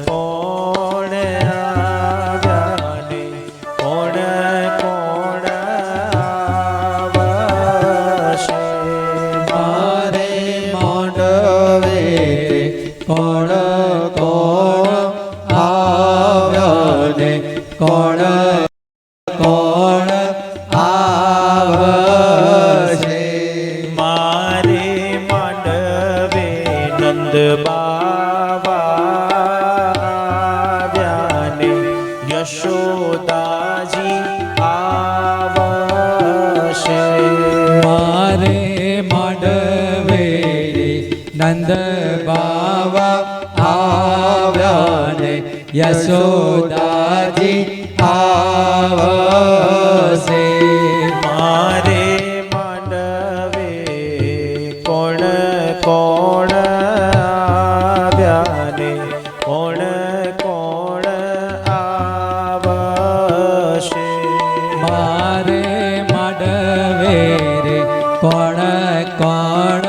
કોણ આવ્યા ને કોણ કોણ આવશે મારે માંડવે કોણ કોણ આવ્યા ને કોણ કોણ આવશે મારે માંડવે નંદ બાવા આવ્યા ને યશોદાજી આવશે મારે માંડવે નંદ બાવા આવ્યા ને યશોદાજી આવશે મારે માંડવે કોણ કોણ આવ્યા ને કોણ કોણ આવશે મારે માંડવે રે કોણ કોણ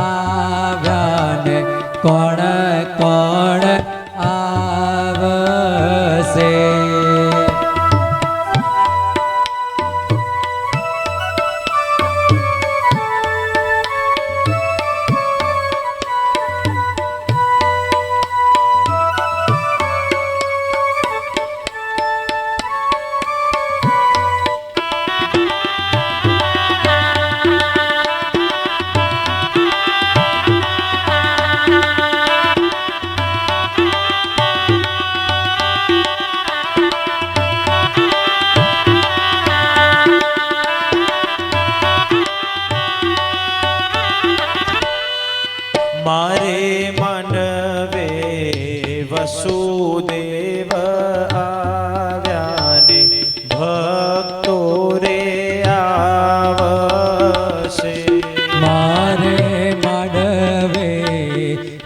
આવ્યા ને કોણ કોણ આવશે મારે માંડવે વસુદેવ આવ્યા ને ભક્તો રે આવશે મારે માંડવે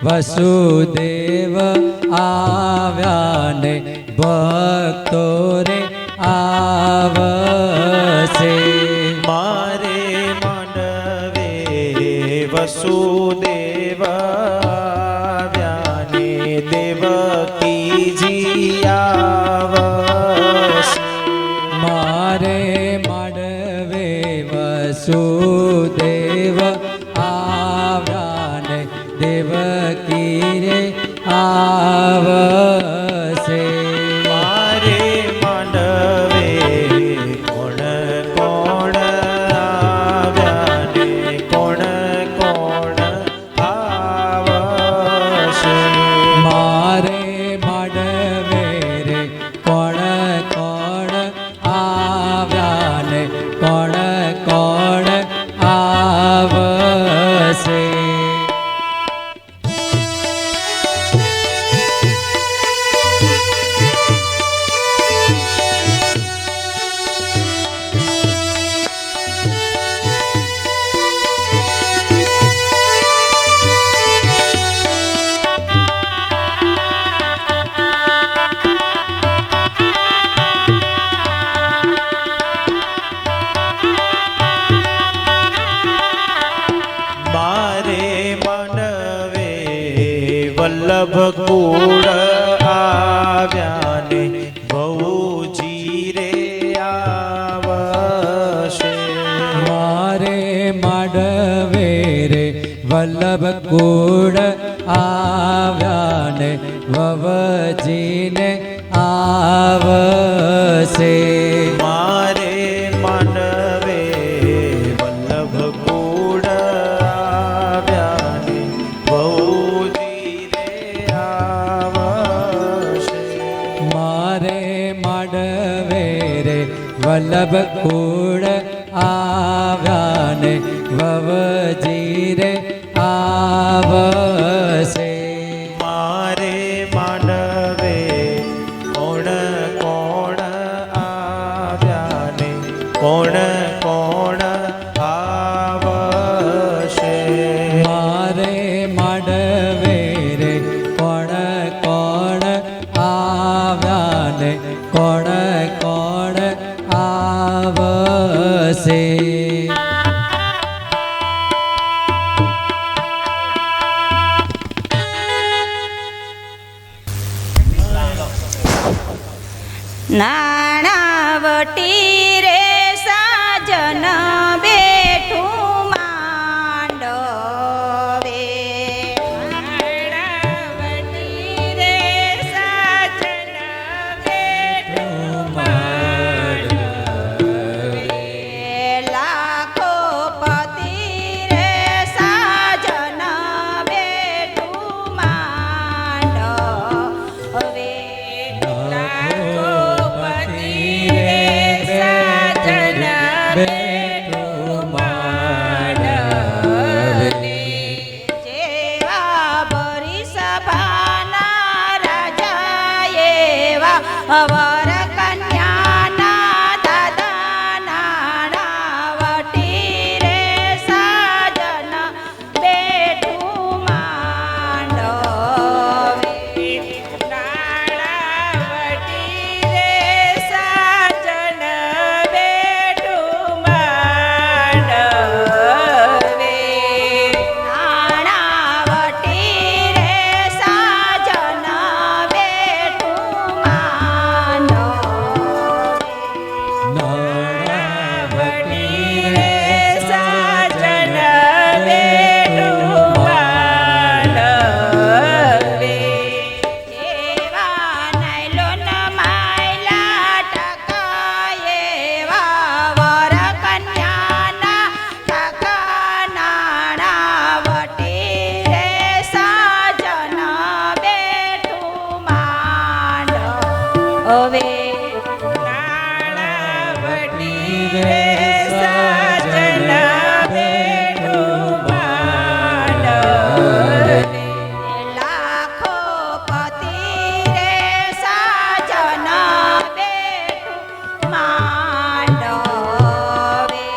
વસુદેવ આવ્યા ને ભક્તો રે આવશે મારે માંડવે વસુદેવ આવ્યા ને દેવકીજી આવશે મારે માંડવે વસુદેવ આવ્યા ને દેવકી રે આવશે મારે માંડવે કોણ કોણ આવ્યા ને કોણ કોણ આવશે મારે માંડવે રે કોણ કોણ વલ્લભ કુળ આવ્યા ને વવજીને આવશે. મારે માંડવે વલ્લભ કુળ આવ્યા ને બહુજી રે આવશે. મારે માંડવે રે વલ્લભ કુળ આવ્યા ને વવજી રે આવશે. મારે માંડવે કોણ કોણ આવ્યા ને કોણ કોણ આવશે. મારે માંડવે રે કોણ કોણ આવ્યા ને કોણ કોણ આવશે. નાણાવટી રે સાજન બેઠું માંડવે. નાણાવટી રે સાજન બેઠું માંડવે. લાખો પતિ રે સાજન બેઠું માંડવે. વર કન્યાના દાદા નાણાવટી રે સાજન બેઠું માંડવે. નાણાવટી રે સાજન બેઠું માંડવે. નાણાવટી રે સાજન બેઠું નાણાવટી રે સાજન બેઠું માંડવે. એવા નાયલોન માયલા ટકા એવા વર કન્યાના ટકા નાણાવટી રે સાજન બેઠું માંડવે. નાણાવટી રે સાજન બેઠું માંડવે. લાખો પતિ રે સાજન બેઠું માંડવે.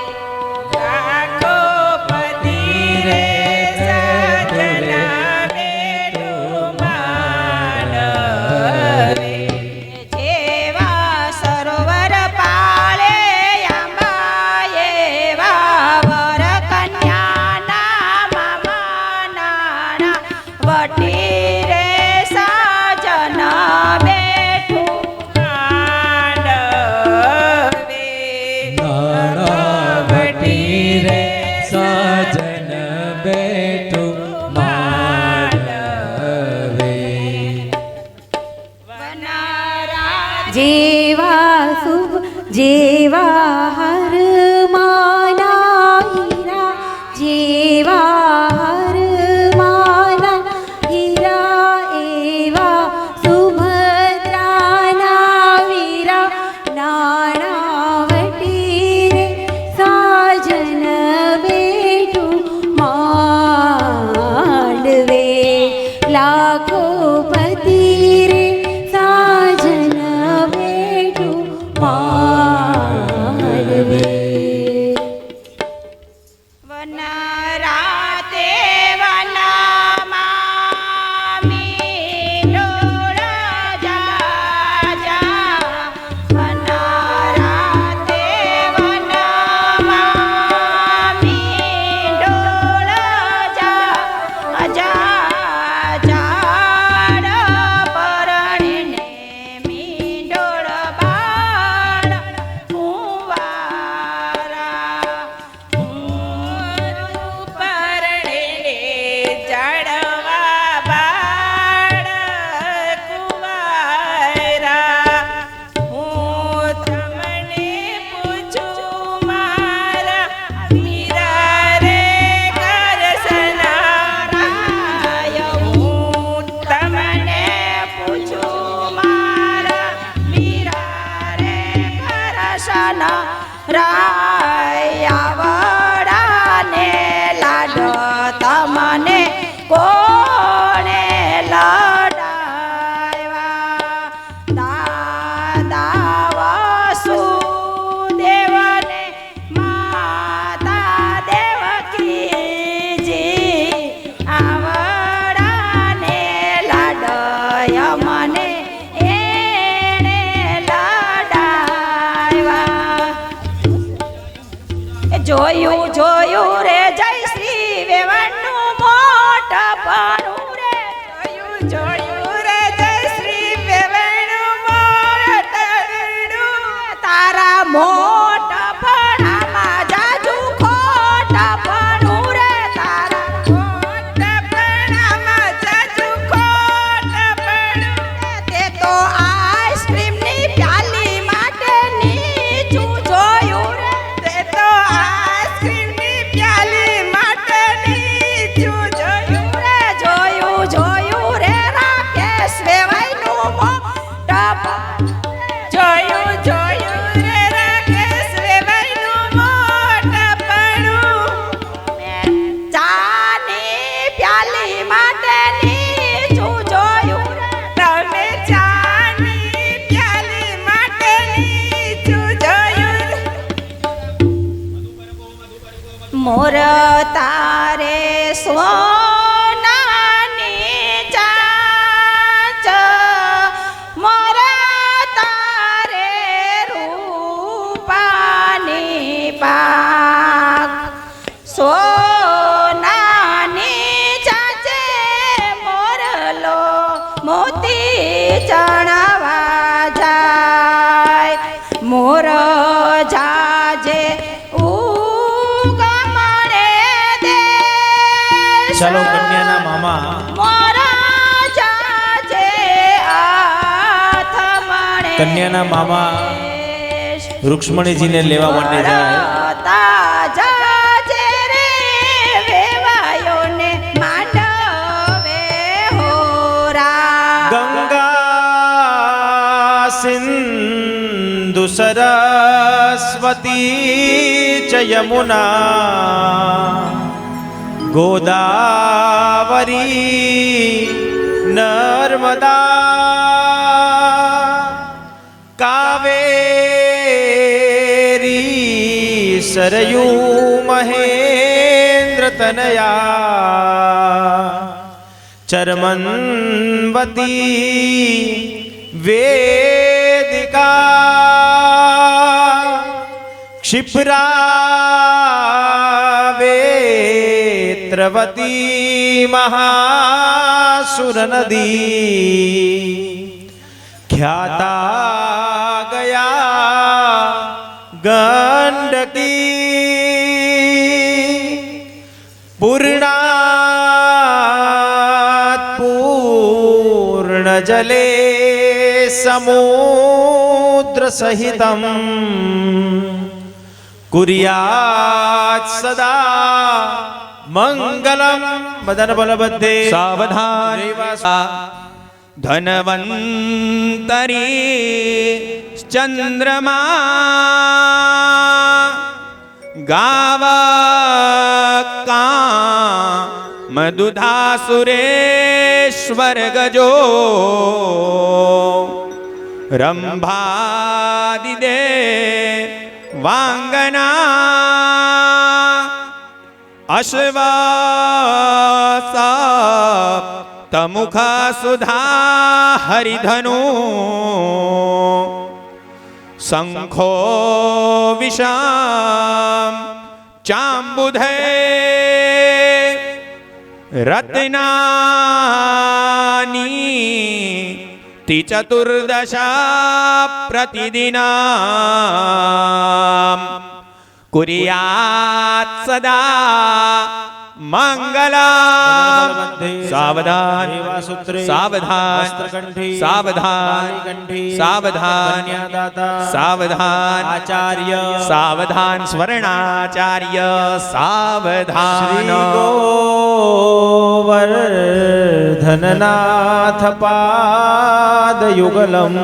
લાખો પતિ રે સાજન બેઠું માંડવે. જેવા સરોવર પાળે આંબા એવા વર કન્યાના મામા નાણાવટી રે સાજન બેઠું માંડવે. નાણાવટી રે સાજન બેઠું માંડવે. જેવા શુભ જેવા હર માના હીરા. જેવા હર માના હીરા એવા સુભદ્રાના વીરા. નાણાવટી રે સાજન બેઠું માંડવે. લાખો પતિ રે સાજન બેઠું માંડવે. દર્શન રાયાવડાને લાડ તમને કોણે લડાવ્યા દાદા વસુદેવને માતા દેવકીજી આવડાને લાડય મને એણે લડાવ્યા જોયું જોયું રે જય શ્રી વેવણનું મોટપણું રે જોયું રે જય શ્રી વેવણનું મોટપણું તારા મોટપણામાં જાજુ ખોટપણું રે તારા મોટપણામાં જાજુ ખોટપણું તે તો આઈસ્ક્રીમની પ્યાલી માટે નીચું જોયું રે તે તો આઈસ્ક્રીમની પ્યાલી માટે નીચું જોયું રે જોયું રે રાકેશ વેવાઈનું મોટપણું જોયું રે રાકેશ વેવાઈનું મોટપણું ચાની પ્યાલી માટે નીચું જોયું રે તમે ચાની પ્યાલી માટે નીચું જોયું રે મોર તારે સોનાની ચાંચ મોર તારે રૂપાની પાક સોનાની ચાંચે મોરલો મોતી ચણવા જાય મોર જાજે ઉગમણે દેશ ચાલો કન્યાના મામા મોરા જાજે આથમણે કન્યાના મામા દેશ રૂક્ષ્મણીજીને લેવા માટે જાય. જાજે રે વેવાયોને માંડવે હોરા ગંગા સિંધુ સરસ્વતી ચ યમુના ગોદાવરી નર્મદા કાવેરી સરયૂ મહેન્દ્ર તનયા ચર્મન્વતી વેદિકા ક્ષિપ્રા વેત્રવતી મહાસુર નદી ખ્યાતા ગયા ગંડકી પૂર્ણાત પૂર્ણ જલે સમુદ્ર સહિતમ કુર્યાત સદા મંગલમ બદન બલબદ્ધે સાવધાન ધનવંતરી ચંદ્રમા ગાવકા મદુધાસુરેશ્વર ગજો રંભાદિદે વાંગના અશ્વાસા તમુખા સુધા હરિધનુ શંખો વિષામ ચાંબુધે રત્નાની તિ ચતુર્દશા પ્રતિદિના કુર્યાત સદા મંગલમ સાવધાન સાવધાન સાવધાન સાવધાન સાવધાન આચાર્ય સાવધાન સ્વર્ણાચાર્ય સાવધાન ગોવર્ધનનાથ પાદયુગલમ